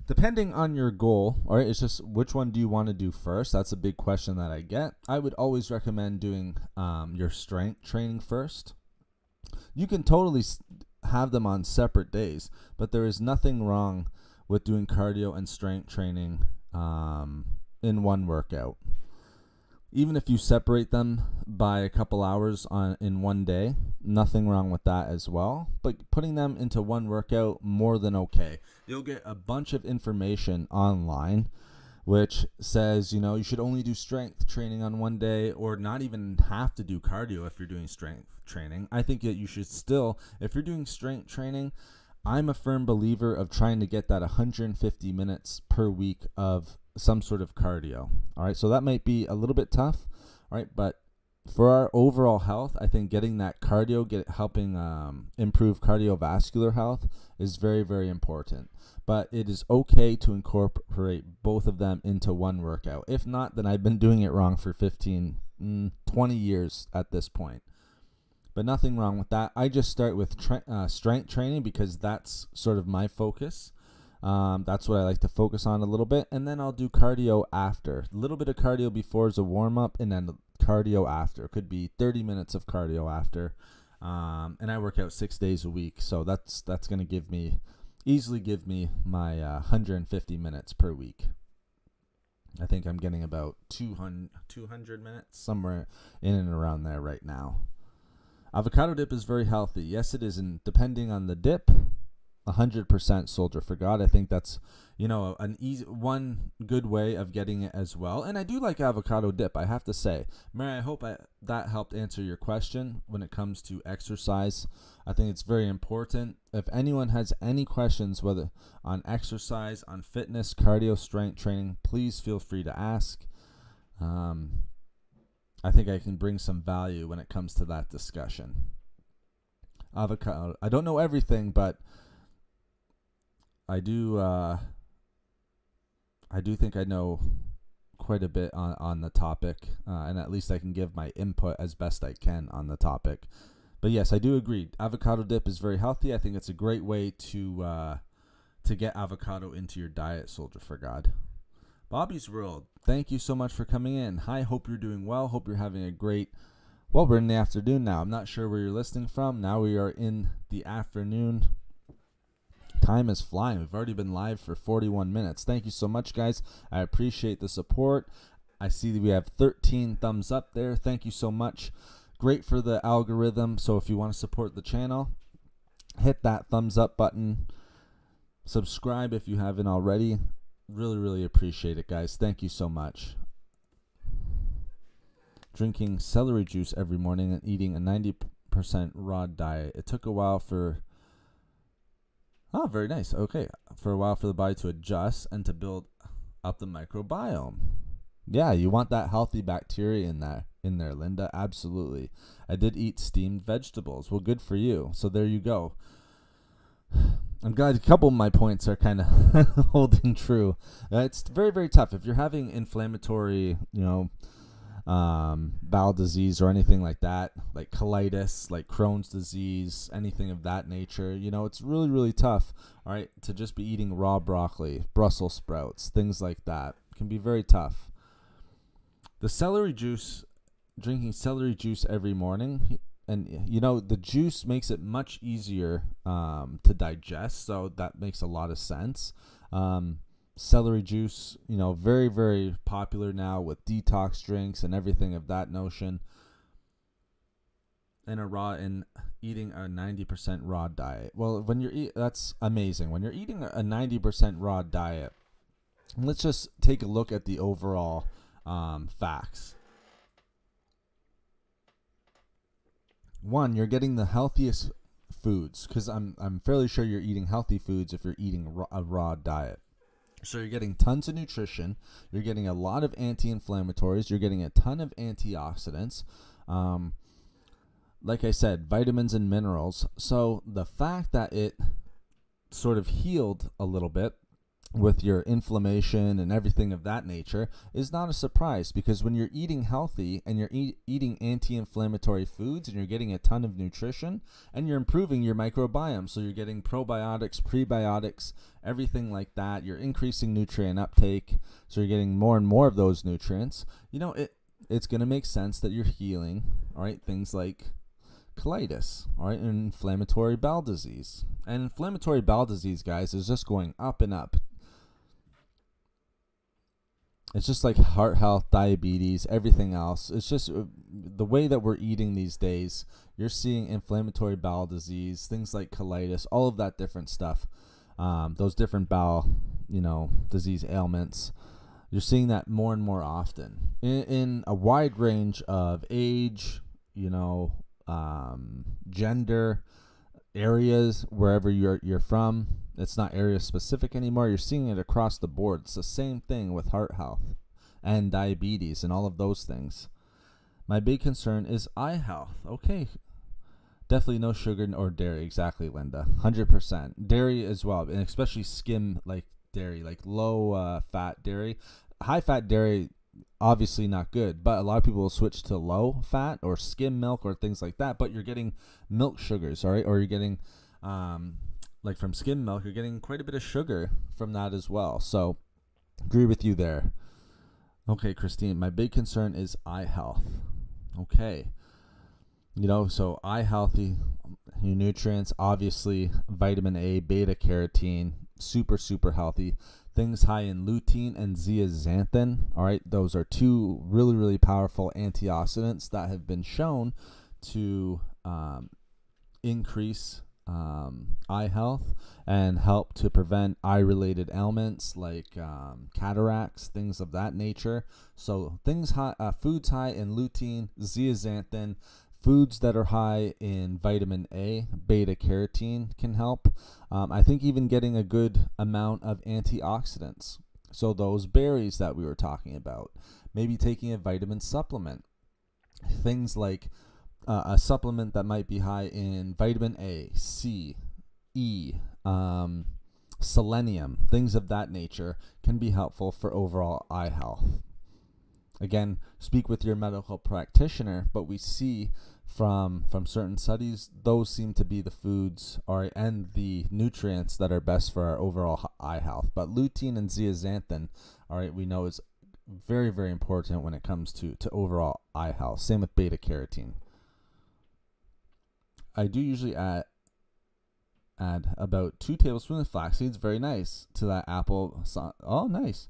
Depending on your goal, all right, it's just which one do you want to do first? That's a big question that I get. I would always recommend doing your strength training first. You can totally have them on separate days, but there is nothing wrong with doing cardio and strength training in one workout. Even if you separate them by a couple hours in one day, nothing wrong with that as well. But putting them into one workout, more than okay. You'll get a bunch of information online which says, you should only do strength training on one day, or not even have to do cardio if you're doing strength training. I think that you should still, if you're doing strength training, I'm a firm believer of trying to get that 150 minutes per week of some sort of cardio. All right, so that might be a little bit tough. All right, but for our overall health, I think getting that cardio, helping improve cardiovascular health is very, very important. But it is okay to incorporate both of them into one workout. If not, then I've been doing it wrong for 15, 20 years at this point. But nothing wrong with that. I just start with strength training because that's sort of my focus. That's what I like to focus on a little bit. And then I'll do cardio after. A little bit of cardio before as a warm-up, and then cardio after. It could be 30 minutes of cardio after. And I work out 6 days a week. So that's going to easily give me my 150 minutes per week. I think I'm getting about 200 minutes, somewhere in and around there right now. Avocado dip is very healthy. Yes, it is. And depending on the dip, 100% Soldier for God. I think that's, an easy one good way of getting it as well. And I do like avocado dip, I have to say. Mary, I hope that helped answer your question when it comes to exercise. I think it's very important. If anyone has any questions, whether on exercise, on fitness, cardio, strength training, please feel free to ask. I think I can bring some value when it comes to that discussion. Avocado. I don't know everything, but I do think I know quite a bit on the topic, and at least I can give my input as best I can on the topic. But yes, I do agree. Avocado dip is very healthy. I think it's a great way to get avocado into your diet, Soldier for God. Bobby's World, thank you so much for coming in. Hi, hope you're doing well. Hope you're having a great, we're in the afternoon now. I'm not sure where you're listening from. Now we are in the afternoon. Time is flying. We've already been live for 41 minutes. Thank you so much, guys. I appreciate the support. I see that we have 13 thumbs up there. Thank you so much. Great for the algorithm. So if you want to support the channel, hit that thumbs up button. Subscribe if you haven't already. Really, really appreciate it, guys. Thank you so much. Drinking celery juice every morning and eating a 90% raw diet. It took a while for... Oh, very nice. Okay. For a while for the body to adjust and to build up the microbiome. Yeah, you want that healthy bacteria in there, Linda. Absolutely. I did eat steamed vegetables. Well, good for you. So there you go. I'm glad a couple of my points are kind of holding true. It's very, very tough. If you're having inflammatory, bowel disease or anything like that, like colitis, like Crohn's disease, anything of that nature, it's really, really tough, all right, to just be eating raw broccoli, Brussels sprouts, things like that. It can be very tough. The celery juice, drinking celery juice every morning, and the juice makes it much easier to digest, so that makes a lot of sense. Celery juice, very, very popular now with detox drinks and everything of that notion. And eating a 90% raw diet. Well, that's amazing. When you're eating a 90% raw diet, let's just take a look at the overall facts. One, you're getting the healthiest foods, because I'm fairly sure you're eating healthy foods if you're eating a raw diet. So you're getting tons of nutrition. You're getting a lot of anti-inflammatories. You're getting a ton of antioxidants. Like I said, vitamins and minerals. So the fact that it sort of healed a little bit with your inflammation and everything of that nature is not a surprise, because when you're eating healthy and you're eating anti-inflammatory foods and you're getting a ton of nutrition and you're improving your microbiome, so you're getting probiotics, prebiotics, everything like that, you're increasing nutrient uptake, so you're getting more and more of those nutrients, it's going to make sense that you're healing, all right, things like colitis, all right, and inflammatory bowel disease. And inflammatory bowel disease, guys, is just going up and up. It's just like heart health, diabetes, everything else. It's just the way that we're eating these days. You're seeing inflammatory bowel disease, things like colitis, all of that different stuff. Those different bowel, disease ailments. You're seeing that more and more often in a wide range of age, gender, areas wherever you're from. It's not area specific anymore. You're seeing it across the board. It's the same thing with heart health and diabetes and all of those things. My big concern is eye health. Okay, definitely no sugar or dairy. Exactly, Linda. 100%. Dairy as well, and especially skim like dairy, like low fat dairy. High fat dairy, obviously not good, but a lot of people will switch to low fat or skim milk or things like that. But you're getting milk sugars, all right, or you're getting like from skim milk, you're getting quite a bit of sugar from that as well. So agree with you there. Okay, Christine, my big concern is eye health. Okay. So eye healthy, nutrients, obviously vitamin A, beta carotene, super, super healthy. Things high in lutein and zeaxanthin. All right, those are two really, really powerful antioxidants that have been shown to increase eye health and help to prevent eye-related ailments like cataracts, things of that nature. So things high, foods high in lutein, zeaxanthin, foods that are high in vitamin A, beta carotene can help. I think even getting a good amount of antioxidants. So those berries that we were talking about, maybe taking a vitamin supplement, things like a supplement that might be high in vitamin A, C, E, selenium, things of that nature can be helpful for overall eye health. Again, speak with your medical practitioner, but we see from certain studies, those seem to be the foods and the nutrients that are best for our overall eye health. But lutein and zeaxanthin, all right, we know is very, very important when it comes to overall eye health. Same with beta carotene. I do usually add about 2 tablespoons of flax seeds, very nice, to that apple. Oh, nice.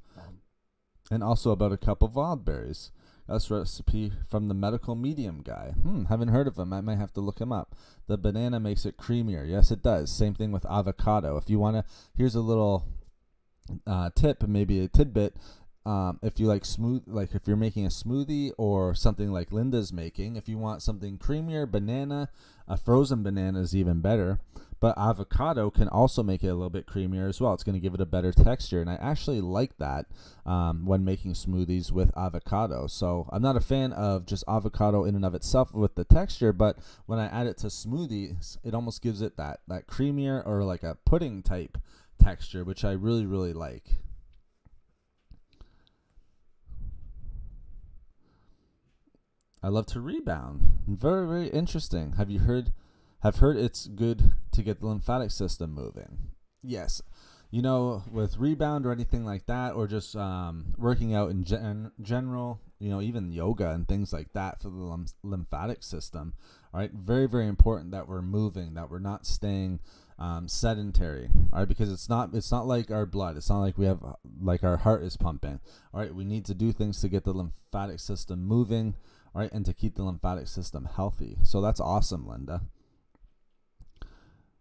And also about a cup of wild berries. That's a recipe from the medical medium guy. Haven't heard of him. I might have to look him up. The banana makes it creamier. Yes, it does. Same thing with avocado. If you want to, here's a little tip, maybe a tidbit. If you like if you're making a smoothie or something like Linda's making, if you want something creamier, banana, a frozen banana is even better. But avocado can also make it a little bit creamier as well. It's going to give it a better texture. And I actually like that when making smoothies with avocado. So I'm not a fan of just avocado in and of itself with the texture, but when I add it to smoothies, it almost gives it that creamier or like a pudding type texture, which I really, really like. I love to rebound. Very, very interesting. Have heard it's good to get the lymphatic system moving. Yes. With rebound or anything like that, or just working out in general, even yoga and things like that for the lymphatic system. All right. Very, very important that we're moving, that we're not staying sedentary. All right. Because it's not like our blood. It's not like we have, like our heart is pumping. All right. We need to do things to get the lymphatic system moving. All right, and to keep the lymphatic system healthy. So that's awesome, Linda.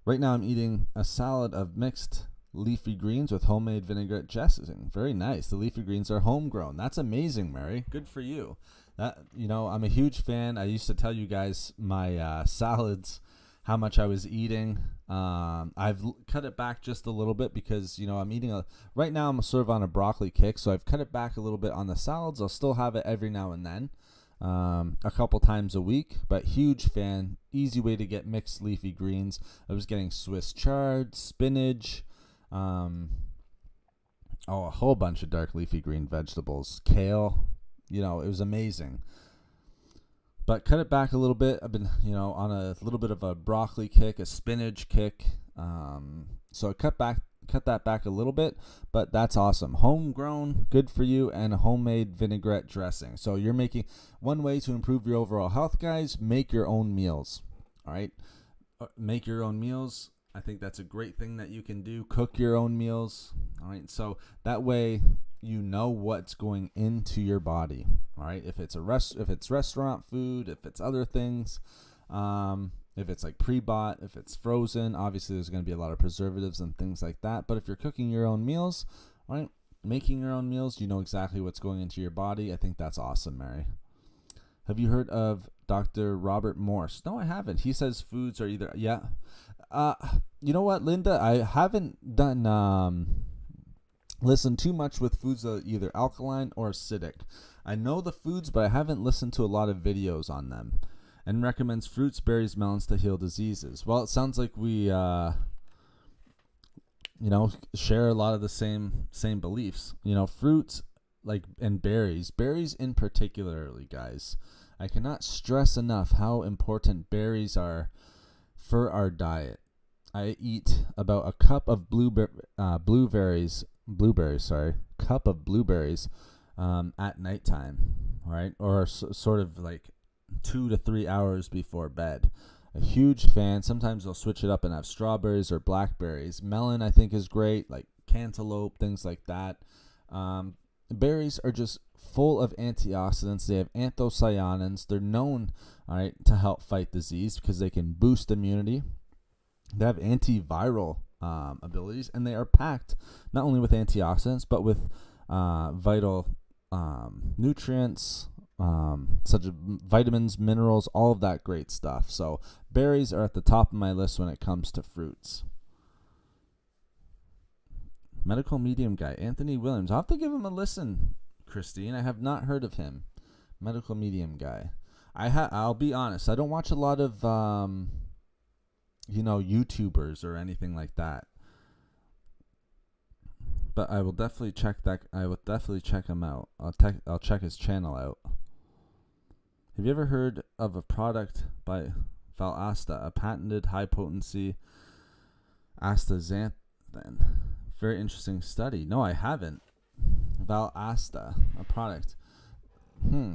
Right now I'm eating a salad of mixed leafy greens with homemade vinaigrette dressing. Very nice. The leafy greens are homegrown. That's amazing, Mary. Good for you. I'm a huge fan. I used to tell you guys my salads, how much I was eating. I've cut it back just a little bit because, I'm eating right now I'm sort of on a broccoli kick. So I've cut it back a little bit on the salads. I'll still have it every now and then. A couple times a week, but huge fan. Easy way to get mixed leafy greens. I was getting Swiss chard, spinach, a whole bunch of dark leafy green vegetables, kale. It was amazing. But cut it back a little bit. I've been, on a little bit of a broccoli kick, a spinach kick. So I cut that back a little bit, but that's awesome. Homegrown, good for you, and a homemade vinaigrette dressing. So you're making one way to improve your overall health, guys. Make your own meals. All right, make your own meals. I think that's a great thing that you can do. Cook your own meals. All right, so that way you know what's going into your body. All right, if it's restaurant food, if it's other things. If it's like pre-bought, if it's frozen, obviously there's going to be a lot of preservatives and things like that. But if you're cooking your own meals, all right, making your own meals, you know exactly what's going into your body. I think that's awesome, Mary. Have you heard of Dr. Robert Morse? No, I haven't. He says foods are either, Uh, you know what, Linda? I haven't done listened too much with foods that are either alkaline or acidic. I know the foods, but I haven't listened to a lot of videos on them. And recommends fruits, berries, melons to heal diseases. Well, it sounds like we share a lot of the same beliefs. Fruits and berries in particularly, guys. I cannot stress enough how important berries are for our diet. I eat about a cup of blueberries at nighttime, right? Or sort of like 2 to 3 hours before bed. A huge fan. Sometimes I'll switch it up and have strawberries or blackberries. Melon, I think, is great, like cantaloupe, things like that. Berries are just full of antioxidants. They have anthocyanins. They're known, all right, to help fight disease because they can boost immunity. They have antiviral abilities, and they are packed not only with antioxidants but with vital nutrients, such as vitamins, minerals, all of that great stuff. So berries are at the top of my list when it comes to fruits. Medical medium guy, Anthony Williams. I'll have to give him a listen, Christine. I have not heard of him. Medical medium guy. I'll be honest. I don't watch a lot of YouTubers or anything like that. But I will definitely check that. I will definitely check him out. I'll check his channel out. Have you ever heard of a product by Valasta, a patented high-potency astaxanthin? Very interesting study. No, I haven't. Valasta, a product.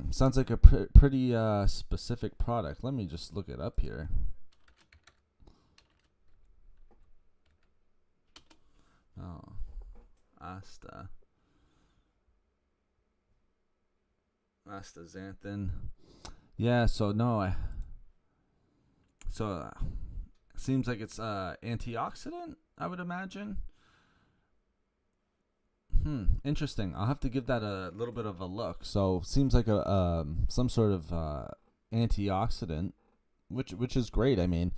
Sounds like a pretty specific product. Let me just look it up here. Oh, astaxanthin. Yeah, seems like it's antioxidant, I would imagine. Interesting. I'll have to give that a little bit of a look. So seems like some sort of antioxidant, which is great. I mean,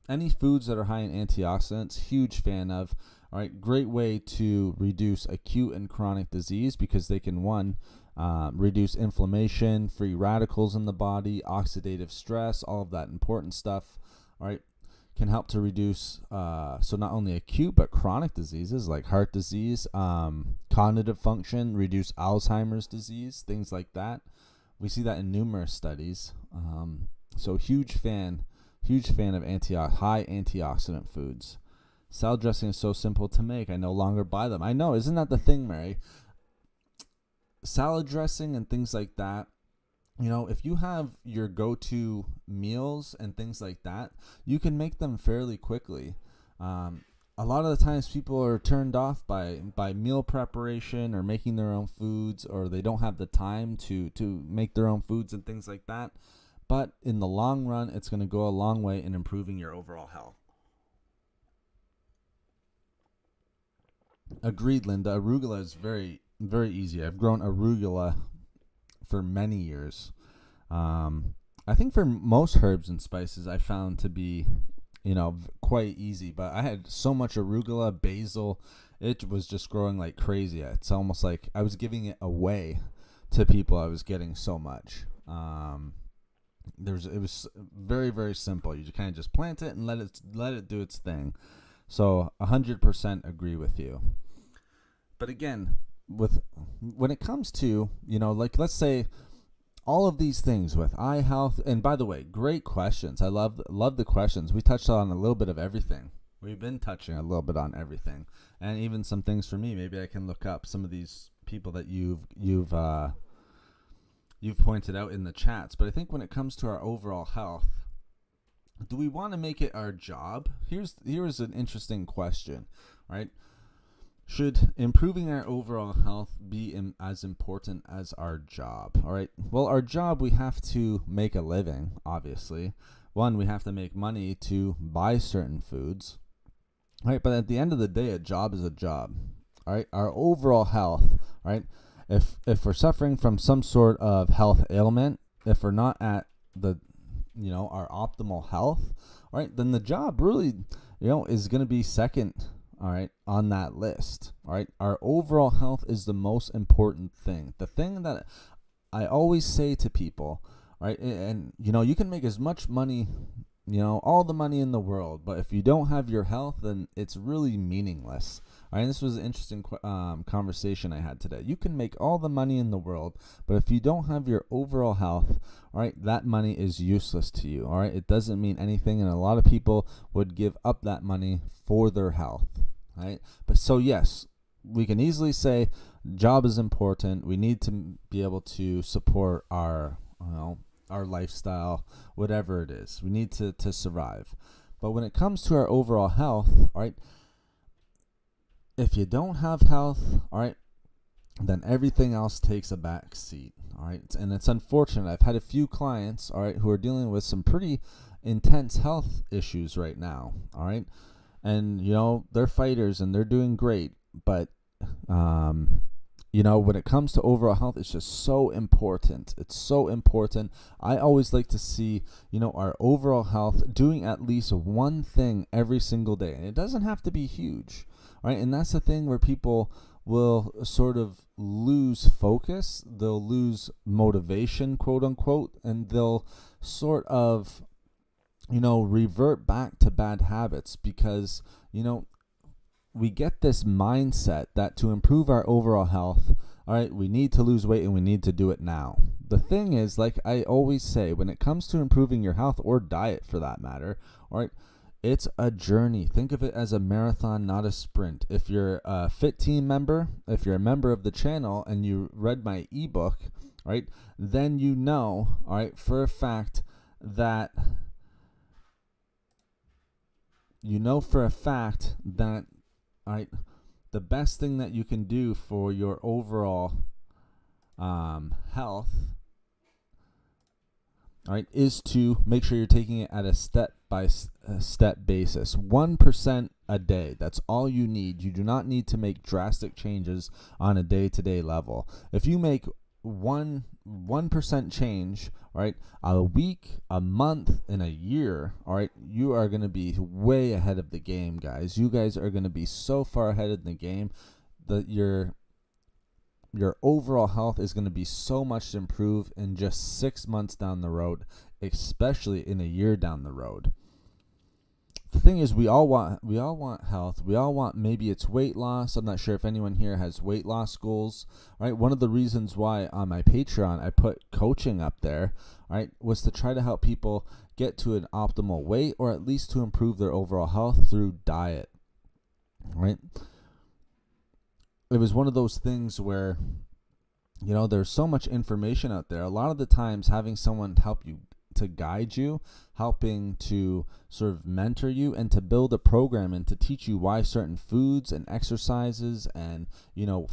any foods that are high in antioxidants, huge fan of. All right, great way to reduce acute and chronic disease because they can reduce inflammation, free radicals in the body, oxidative stress, all of that important stuff. All right, can help to reduce so not only acute but chronic diseases like heart disease, cognitive function, reduce Alzheimer's disease, things like that. We see that in numerous studies. So huge fan of high antioxidant foods. Salad dressing is so simple to make. I no longer buy them. I know, isn't that the thing, Mary? Salad dressing and things like that. If you have your go-to meals and things like that, you can make them fairly quickly. A lot of the times people are turned off by meal preparation or making their own foods, or they don't have the time to make their own foods and things like that. But in the long run, it's going to go a long way in improving your overall health. Agreed, Linda. Arugula is very, very easy. I've grown arugula for many years. I think for most herbs and spices, I found to be, quite easy. But I had so much arugula, basil, it was just growing like crazy. It's almost like I was giving it away to people. I was getting so much. It was very, very simple. You kind of just plant it and let it do its thing. So 100% agree with you. But again, when it comes to, let's say all of these things with eye health, and by the way, great questions. I love the questions. We touched on a little bit of everything. We've been touching a little bit on everything, and even some things for me. Maybe I can look up some of these people that you've pointed out in the chats. But I think when it comes to our overall health, do we want to make it our job? Here's an interesting question, right? Should improving our overall health be as important as our job? All right. Well, our job, we have to make a living, obviously. One, we have to make money to buy certain foods. All right. But at the end of the day, a job is a job. All right. Our overall health, right? If we're suffering from some sort of health ailment, if we're not at our optimal health, all right, then the job really, is going to be second, all right, on that list. All right, our overall health is the most important thing. The thing that I always say to people, right, and you can make as much money, all the money in the world, but if you don't have your health, then it's really meaningless. All right, this was an interesting conversation I had today. You can make all the money in the world, but if you don't have your overall health, all right, that money is useless to you. All right, it doesn't mean anything, and a lot of people would give up that money for their health. All right, but so yes, we can easily say job is important. We need to be able to support our lifestyle, whatever it is. We need to survive. But when it comes to our overall health, all right, if you don't have health, all right, then everything else takes a back seat. All right, and it's unfortunate. I've had a few clients, all right, who are dealing with some pretty intense health issues right now. All right, and they're fighters and they're doing great, but when it comes to overall health, it's just so important. It's so important. I always like to see, our overall health doing at least one thing every single day. And it doesn't have to be huge, right? And that's the thing where people will sort of lose focus. They'll lose motivation, quote unquote, and they'll sort of, revert back to bad habits because, we get this mindset that to improve our overall health, all right, we need to lose weight and we need to do it now. The thing is, like I always say, when it comes to improving your health or diet for that matter, all right, it's a journey. Think of it as a marathon, not a sprint. If you're a Fit Team member, if you're a member of the channel and you read my ebook, right, then all right, for a fact that all right, the best thing that you can do for your overall health, all right, is to make sure you're taking it at a step-by-step basis. 1% a day. That's all you need. You do not need to make drastic changes on a day-to-day level. If you make 1% change, all right, a week, a month, and a year, all right, you are going to be way ahead of the game, guys. You guys are going to be so far ahead of the game that your overall health is going to be so much improved in just 6 months down the road, especially in a year down the road. The thing is, we all want health. We all want, maybe it's weight loss. I'm not sure if anyone here has weight loss goals. Right? One of the reasons why on my Patreon I put coaching up there, right, was to try to help people get to an optimal weight or at least to improve their overall health through diet. Right? It was one of those things where, there's so much information out there. A lot of the times having someone help you, to guide you, helping to sort of mentor you and to build a program and to teach you why certain foods and exercises and,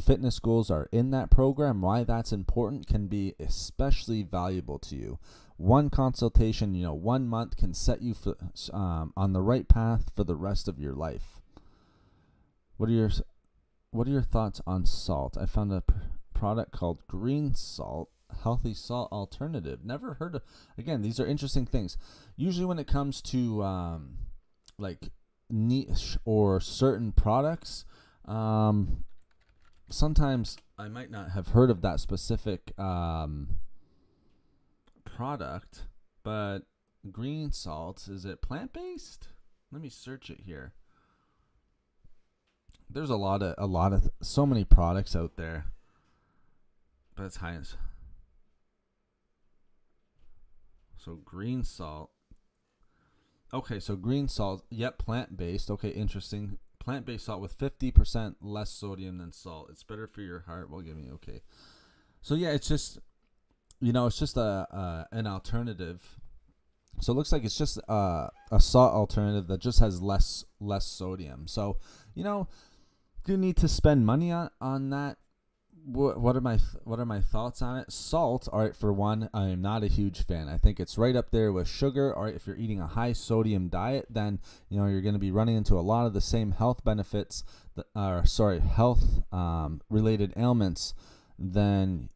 fitness goals are in that program, why that's important, can be especially valuable to you. One consultation, 1 month can set you on the right path for the rest of your life. What are your thoughts on salt? I found a product called green salt, healthy salt alternative. Never heard of. Again, these are interesting things. Usually when it comes to like niche or certain products, sometimes I might not have heard of that specific product, but green salt, is it plant-based? Let me search it here. There's so many products out there, but it's high. So green salt. Okay, so green salt, yep, plant-based. Okay, interesting. Plant-based salt with 50% less sodium than salt. It's better for your heart. Well, give me okay. So yeah, it's just, it's just an alternative. So it looks like it's just a salt alternative that just has less sodium. So, do you need to spend money on that? What are my thoughts on it? Salt, all right, for one, I am not a huge fan. I think it's right up there with sugar. All right, if you're eating a high sodium diet, then you're going to be running into a lot of the same health benefits, health related ailments than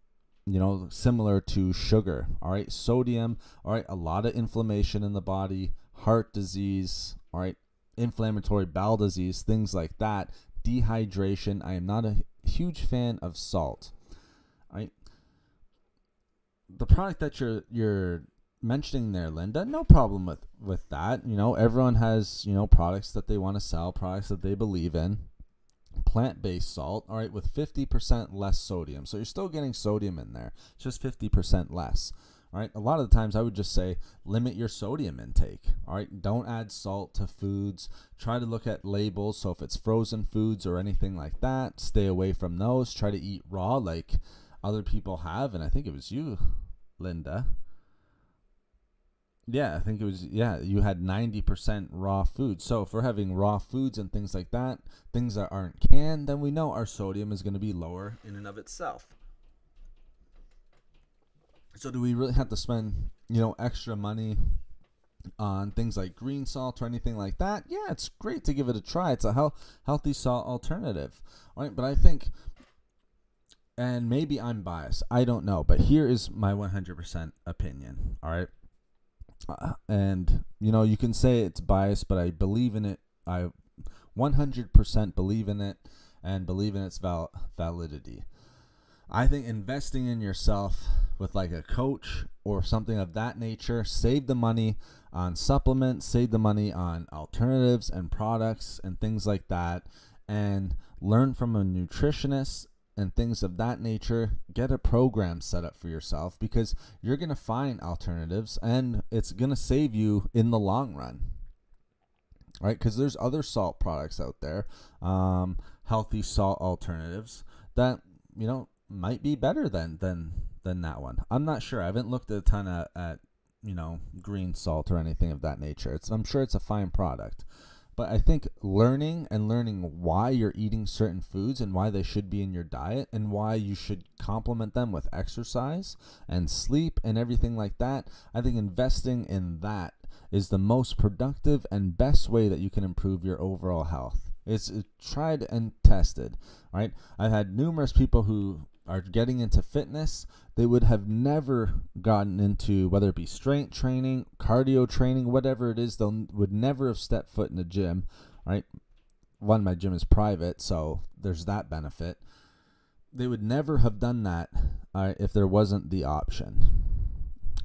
similar to sugar. All right, sodium, all right, a lot of inflammation in the body heart disease, all right, inflammatory bowel disease, things like that, dehydration. I am not a huge fan of salt. All right. The product that you're mentioning there, Linda, no problem with that. Everyone has, products that they want to sell, products that they believe in. Plant-based salt, all right, with 50% less sodium. So you're still getting sodium in there, just 50% less. All right, a lot of the times I would just say limit your sodium intake. All right, don't add salt to foods. Try to look at labels. So if it's frozen foods or anything like that, stay away from those. Try to eat raw like other people have. And I think it was you, Linda. Yeah, I think it was, you had 90% raw food. So if we're having raw foods and things like that, things that aren't canned, then we know our sodium is going to be lower in and of itself. So do we really have to spend, extra money on things like green salt or anything like that? Yeah, it's great to give it a try. It's a healthy salt alternative. All right, but I think, and maybe I'm biased, I don't know, but here is my 100% opinion. All right. And, you can say it's biased, but I believe in it. I 100% believe in it and believe in its validity. I think investing in yourself with like a coach or something of that nature, save the money on supplements, save the money on alternatives and products and things like that, and learn from a nutritionist and things of that nature. Get a program set up for yourself, because you're going to find alternatives and it's going to save you in the long run, right? Because there's other salt products out there, healthy salt alternatives that, might be better than that one. I'm not sure. I haven't looked a ton at green salt or anything of that nature. I'm sure it's a fine product. But I think learning why you're eating certain foods and why they should be in your diet and why you should complement them with exercise and sleep and everything like that, I think investing in that is the most productive and best way that you can improve your overall health. It's tried and tested, right? I've had numerous people who are getting into fitness. They would have never gotten into, whether it be strength training, cardio training, whatever it is, they would never have stepped foot in a gym, right? One, my gym is private, so there's that benefit. They would never have done that if there wasn't the option.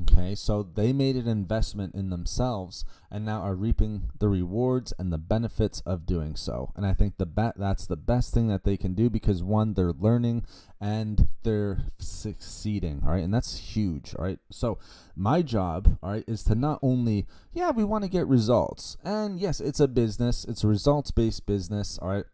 Okay, so they made an investment in themselves and now are reaping the rewards and the benefits of doing so. And I think that's the best thing that they can do, because one, they're learning and they're succeeding, all right? And that's huge, all right? So my job, all right, is to not only, we want to get results. And yes, it's a business. It's a results-based business, all right?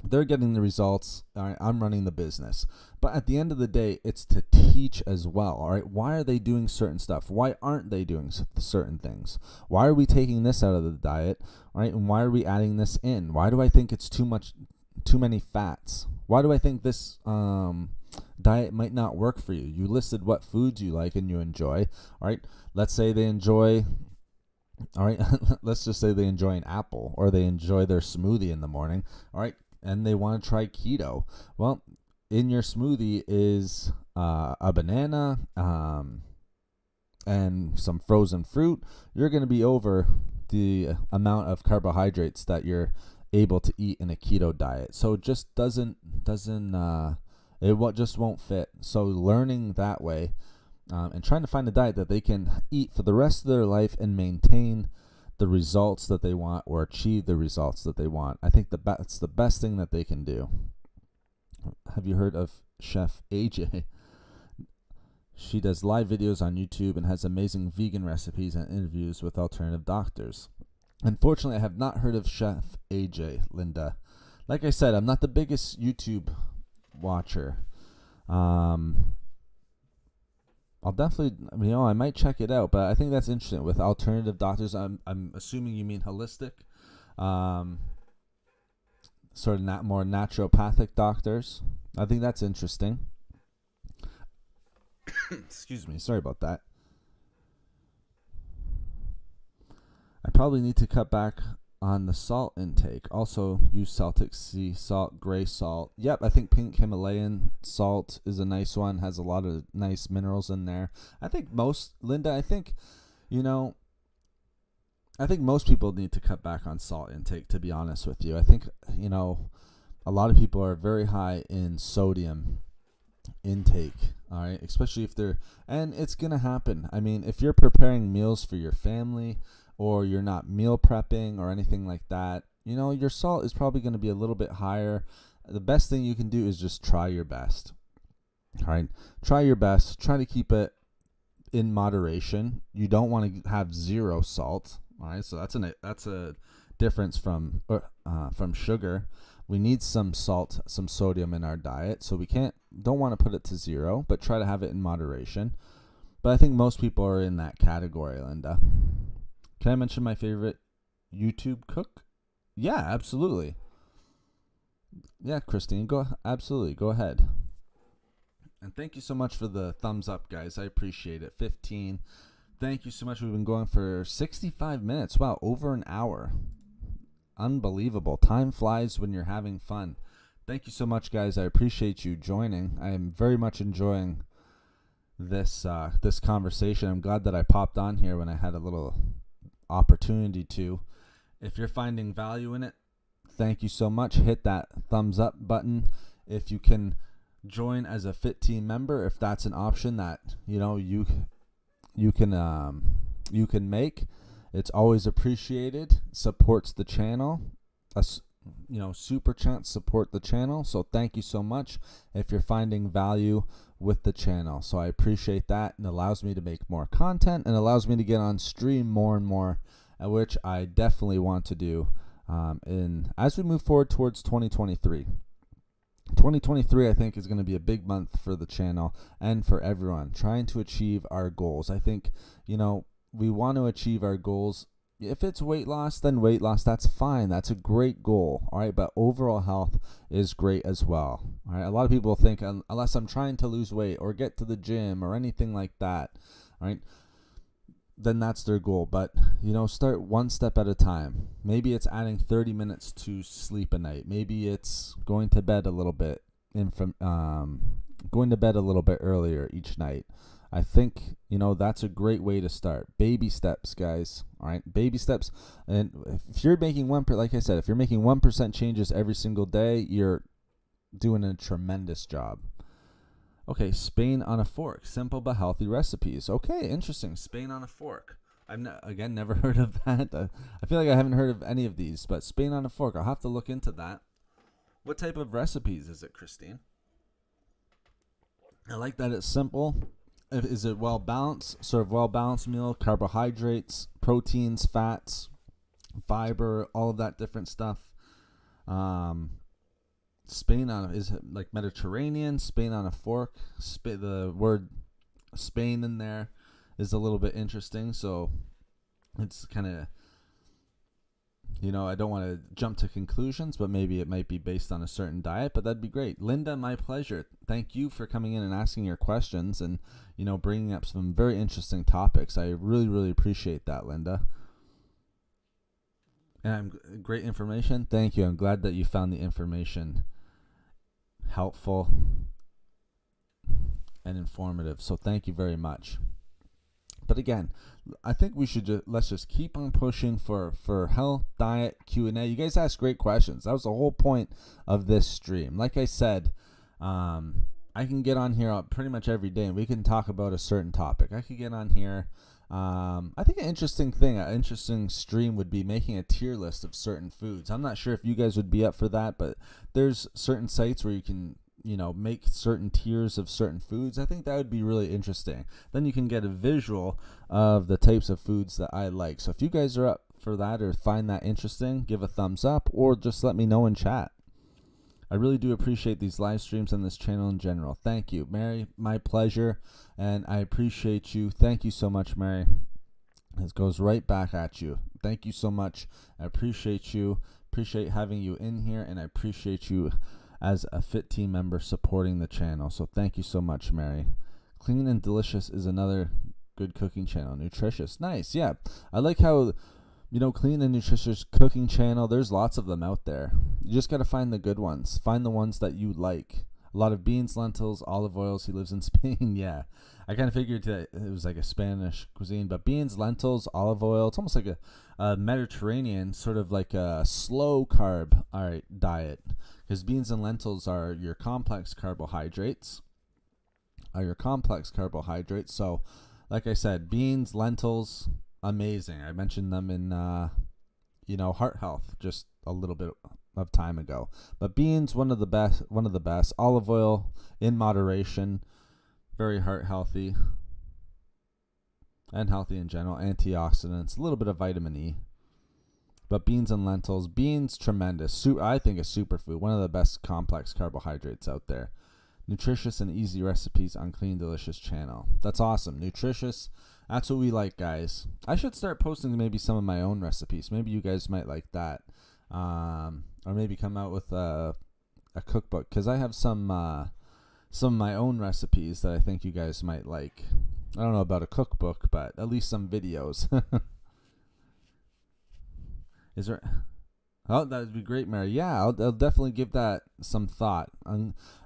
They're getting the results. All right, I'm running the business. But at the end of the day, it's to teach as well. All right, why are they doing certain stuff? Why aren't they doing certain things? Why are we taking this out of the diet? All right, and why are we adding this in? Why do I think it's too many fats? Why do I think this diet might not work for you? You listed what foods you like and you enjoy. All right, let's say they enjoy. All right, let's just say they enjoy an apple, or they enjoy their smoothie in the morning. All right. And they want to try keto. Well, in your smoothie is a banana and some frozen fruit. You're going to be over the amount of carbohydrates that you're able to eat in a keto diet. So it just just won't fit. So learning that way and trying to find a diet that they can eat for the rest of their life and maintain the results that they want, or achieve the results that they want. I think that's the best thing that they can do. Have you heard of Chef AJ? She does live videos on YouTube and has amazing vegan recipes and interviews with alternative doctors. Unfortunately, I have not heard of Chef AJ, Linda. Like I said, I'm not the biggest YouTube watcher. I'll definitely, I might check it out, but I think that's interesting with alternative doctors. I'm assuming you mean holistic, sort of more naturopathic doctors. I think that's interesting. Excuse me, sorry about that. I probably need to cut back on the salt intake. Also use Celtic sea salt, gray salt. Yep, I think pink Himalayan salt is a nice one. Has a lot of nice minerals in there. I think Linda, I think most people need to cut back on salt intake, to be honest with you. I think, a lot of people are very high in sodium intake, all right, especially if they're, and it's going to happen. I mean, if you're preparing meals for your family or you're not meal prepping or anything like that, your salt is probably going to be a little bit higher. The best thing you can do is just try your best. All right, try your best. Try to keep it in moderation. You don't want to have zero salt. All right, so that's a difference from sugar. We need some salt, some sodium in our diet, so don't want to put it to zero, but try to have it in moderation. But I think most people are in that category, Linda. Can I mention my favorite YouTube cook? Yeah, absolutely. Yeah, Christine, absolutely, go ahead. And thank you so much for the thumbs up, guys. I appreciate it. 15. Thank you so much. We've been going for 65 minutes. Wow, over an hour. Unbelievable. Time flies when you're having fun. Thank you so much, guys. I appreciate you joining. I am very much enjoying this conversation. I'm glad that I popped on here when I had a little opportunity to. If you're finding value in it, thank you so much. Hit that thumbs up button. If you can join as a Fit Team member, if that's an option that you can make, it's always appreciated. Supports the channel. Super chats support the channel. So thank you so much if you're finding value with the channel. So I appreciate that, and allows me to make more content and allows me to get on stream more and more, which I definitely want to do as we move forward towards 2023. 2023, I think, is going to be a big month for the channel and for everyone trying to achieve our goals. I think, we want to achieve our goals. If it's weight loss, then weight loss, that's fine. That's a great goal. All right. But overall health is great as well. All right. A lot of people think unless I'm trying to lose weight or get to the gym or anything like that, all right, then that's their goal. But, start one step at a time. Maybe it's adding 30 minutes to sleep a night. Maybe it's going to bed a little bit going to bed a little bit earlier each night. I think, that's a great way to start. Baby steps, guys. All right, baby steps. And if you're making like I said, if you're making 1% changes every single day, you're doing a tremendous job. Okay, Spain on a fork. Simple but healthy recipes. Okay, interesting. Spain on a fork. I've never heard of that. I feel like I haven't heard of any of these, but Spain on a fork. I'll have to look into that. What type of recipes is it, Christine? I like that it's simple. Is it well-balanced? Sort of well-balanced meal, carbohydrates, proteins, fats, fiber, all of that different stuff. Spain is it like Mediterranean? Spain on a fork. The word Spain in there is a little bit interesting. So it's kind of, I don't want to jump to conclusions, but maybe it might be based on a certain diet, but that'd be great. Linda, my pleasure. Thank you for coming in and asking your questions and, bringing up some very interesting topics. I really, really appreciate that, Linda. And great information. Thank you. I'm glad that you found the information helpful and informative. So thank you very much. But again, I think we should let's just keep on pushing for health, diet, Q&A. You guys asked great questions. That was the whole point of this stream. Like I said, I can get on here pretty much every day and we can talk about a certain topic. I could get on here. I think an interesting stream would be making a tier list of certain foods. I'm not sure if you guys would be up for that, but there's certain sites where you can make certain tiers of certain foods. I think that would be really interesting. Then you can get a visual of the types of foods that I like. So if you guys are up for that or find that interesting, give a thumbs up or just let me know in chat. I really do appreciate these live streams and this channel in general. Thank you, Mary. My pleasure, and I appreciate you. Thank you so much, Mary. This goes right back at you. Thank you so much. I appreciate you. Appreciate having you in here, and I appreciate you as a Fit Team member supporting the channel. So thank you so much, Mary. Clean and Delicious is another good cooking channel. Nutritious. Nice. Yeah. I like how, Clean and Nutritious cooking channel, there's lots of them out there. You just got to find the good ones. Find the ones that you like. A lot of beans, lentils, olive oils. He lives in Spain. Yeah, I kind of figured that it was like a Spanish cuisine, but beans, lentils, olive oil. It's almost like a Mediterranean, sort of like a slow carb diet, because beans and lentils are your complex carbohydrates. So, like I said, beans, lentils, amazing. I mentioned them in heart health just a little bit of time ago. But beans, one of the best. Olive oil in moderation, very heart healthy and healthy in general. Antioxidants, a little bit of vitamin E. But beans and lentils, beans, tremendous. I think a superfood, one of the best complex carbohydrates out there. Nutritious and easy recipes on Clean Delicious channel. That's awesome. Nutritious. That's what we like, guys. I should start posting maybe some of my own recipes. Maybe you guys might like that. Or maybe come out with a cookbook, because I have some of my own recipes that I think you guys might like. I don't know about a cookbook, but at least some videos. Is there? Oh, that would be great, Mary. Yeah, I'll definitely give that some thought.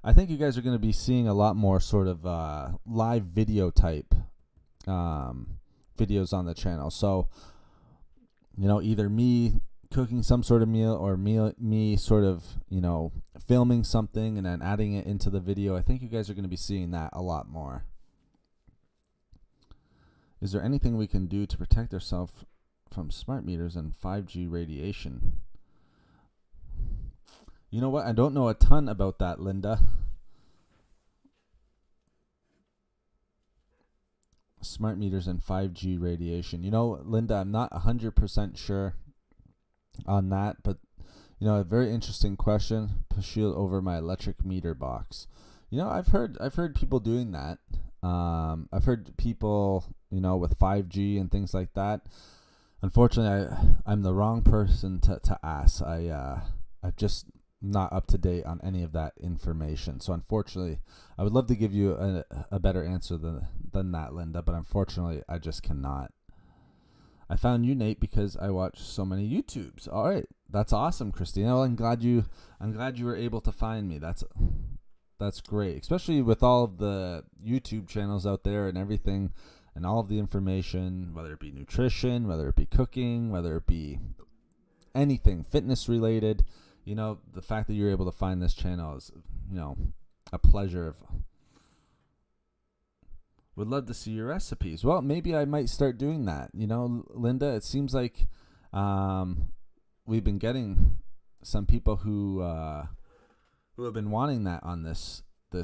I think you guys are going to be seeing a lot more sort of live video type videos on the channel. So, either me cooking some sort of meal, or me sort of, filming something and then adding it into the video. I think you guys are going to be seeing that a lot more. Is there anything we can do to protect ourselves from smart meters and 5G radiation? You know what? I don't know a ton about that, Linda. Smart meters and 5G radiation. Linda, I'm not 100% sure on that, but a very interesting question. Put shield over my electric meter box. I've heard people doing that. I've heard people, with 5G and things like that. Unfortunately, I'm the wrong person to ask. I've just not up to date on any of that information. So unfortunately, I would love to give you a better answer than that, Linda, but unfortunately, I just cannot. I found you, Nate, because I watch so many YouTubes. All right, that's awesome, Christina. Well, I'm glad you were able to find me. That's great, especially with all of the YouTube channels out there and everything, and all of the information, whether it be nutrition, whether it be cooking, whether it be anything fitness related. The fact that you're able to find this channel is, a pleasure. Would love to see your recipes. Well, maybe I might start doing that. Linda, it seems like we've been getting some people who have been wanting that on this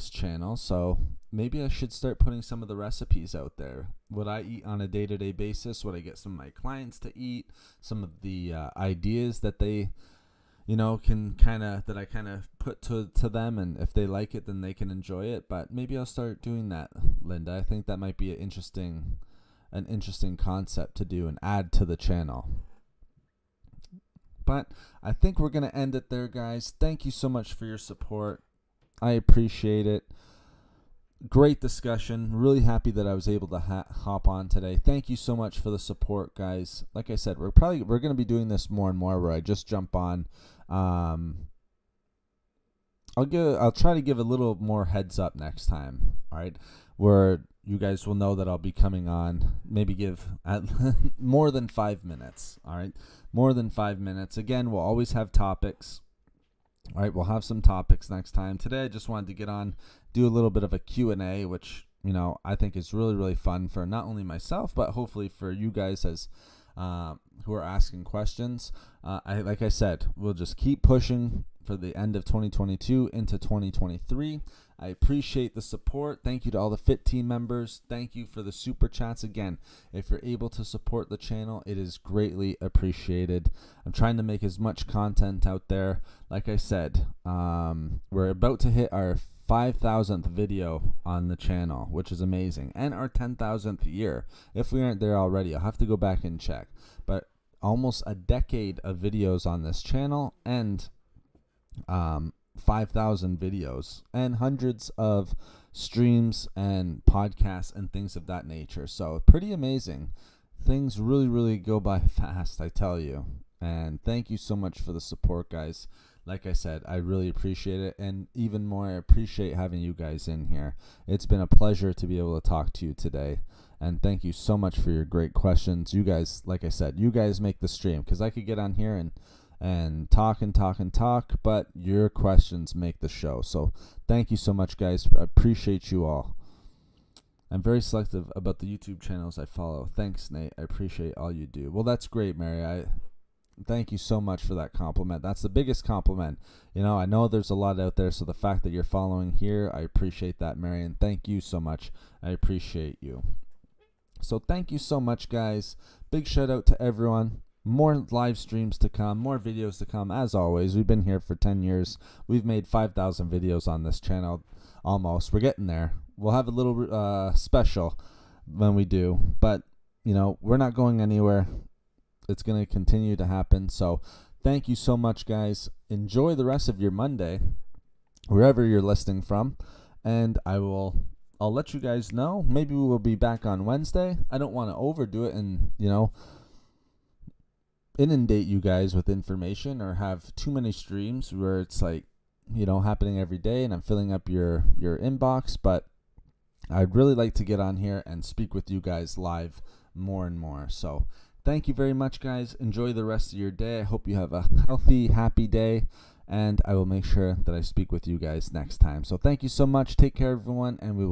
channel. So maybe I should start putting some of the recipes out there. What I eat on a day-to-day basis, what I get some of my clients to eat, some of the ideas that they that I kind of put to them, and if they like it, then they can enjoy it. But maybe I'll start doing that, Linda. I think that might be an interesting concept to do and add to the channel. But I think we're going to end it there, guys. Thank you so much for your support. I appreciate it. Great discussion. Really happy that I was able to hop on today. Thank you so much for the support, guys. Like I said, we're going to be doing this more and more, where I just jump on. I'll try to give a little more heads up next time. All right, where you guys will know that I'll be coming on. Maybe give more than 5 minutes. All right, more than 5 minutes. Again, we'll always have topics. All right, we'll have some topics next time. Today, I just wanted to get on, do a little bit of a Q&A, which, I think is really, really fun for not only myself, but hopefully for you guys as who are asking questions. Like I said, we'll just keep pushing for the end of 2022 into 2023. I appreciate the support. Thank you to all the Fit Team members. Thank you for the super chats. Again, if you're able to support the channel, it is greatly appreciated. I'm trying to make as much content out there. Like I said, we're about to hit our 5,000th video on the channel, which is amazing, and our 10,000th year. If we aren't there already, I'll have to go back and check. But almost a decade of videos on this channel, and 5,000 videos, and hundreds of streams and podcasts and things of that nature. So pretty amazing. Things really, really go by fast, I tell you. And thank you so much for the support, guys. like I said, I really appreciate it. And even more, I appreciate having you guys in here. It's been a pleasure to be able to talk to you today. And thank you so much for your great questions. You guys, like I said, you guys make the stream, because I could get on here and talk and talk and talk, but your questions make the show. So thank you so much, guys. I appreciate you all. I'm very selective about the YouTube channels I follow. Thanks, Nate. I appreciate all you do. Well, that's great, Mary. I thank you so much for that compliment. That's the biggest compliment. You know, I know there's a lot out there, so the fact that you're following here, I appreciate that, Mary, and thank you so much. I appreciate you. So thank you so much, guys. Big shout out to everyone. More live streams to come, more videos to come. As always, we've been here for 10 years. We've made 5,000 videos on this channel almost. We're getting there. We'll have a little special when we do, but you know, we're not going anywhere. It's going to continue to happen. So thank you so much, guys. Enjoy the rest of your Monday, wherever you're listening from, and I'll let you guys know. Maybe we will be back on Wednesday. I don't want to overdo it and, you know, inundate you guys with information or have too many streams where it's like, you know, happening every day and I'm filling up your inbox. But I'd really like to get on here and speak with you guys live more and more. So thank you very much, guys. Enjoy the rest of your day. I hope you have a healthy, happy day, and I will make sure that I speak with you guys next time. So thank you so much. Take care, everyone, and we will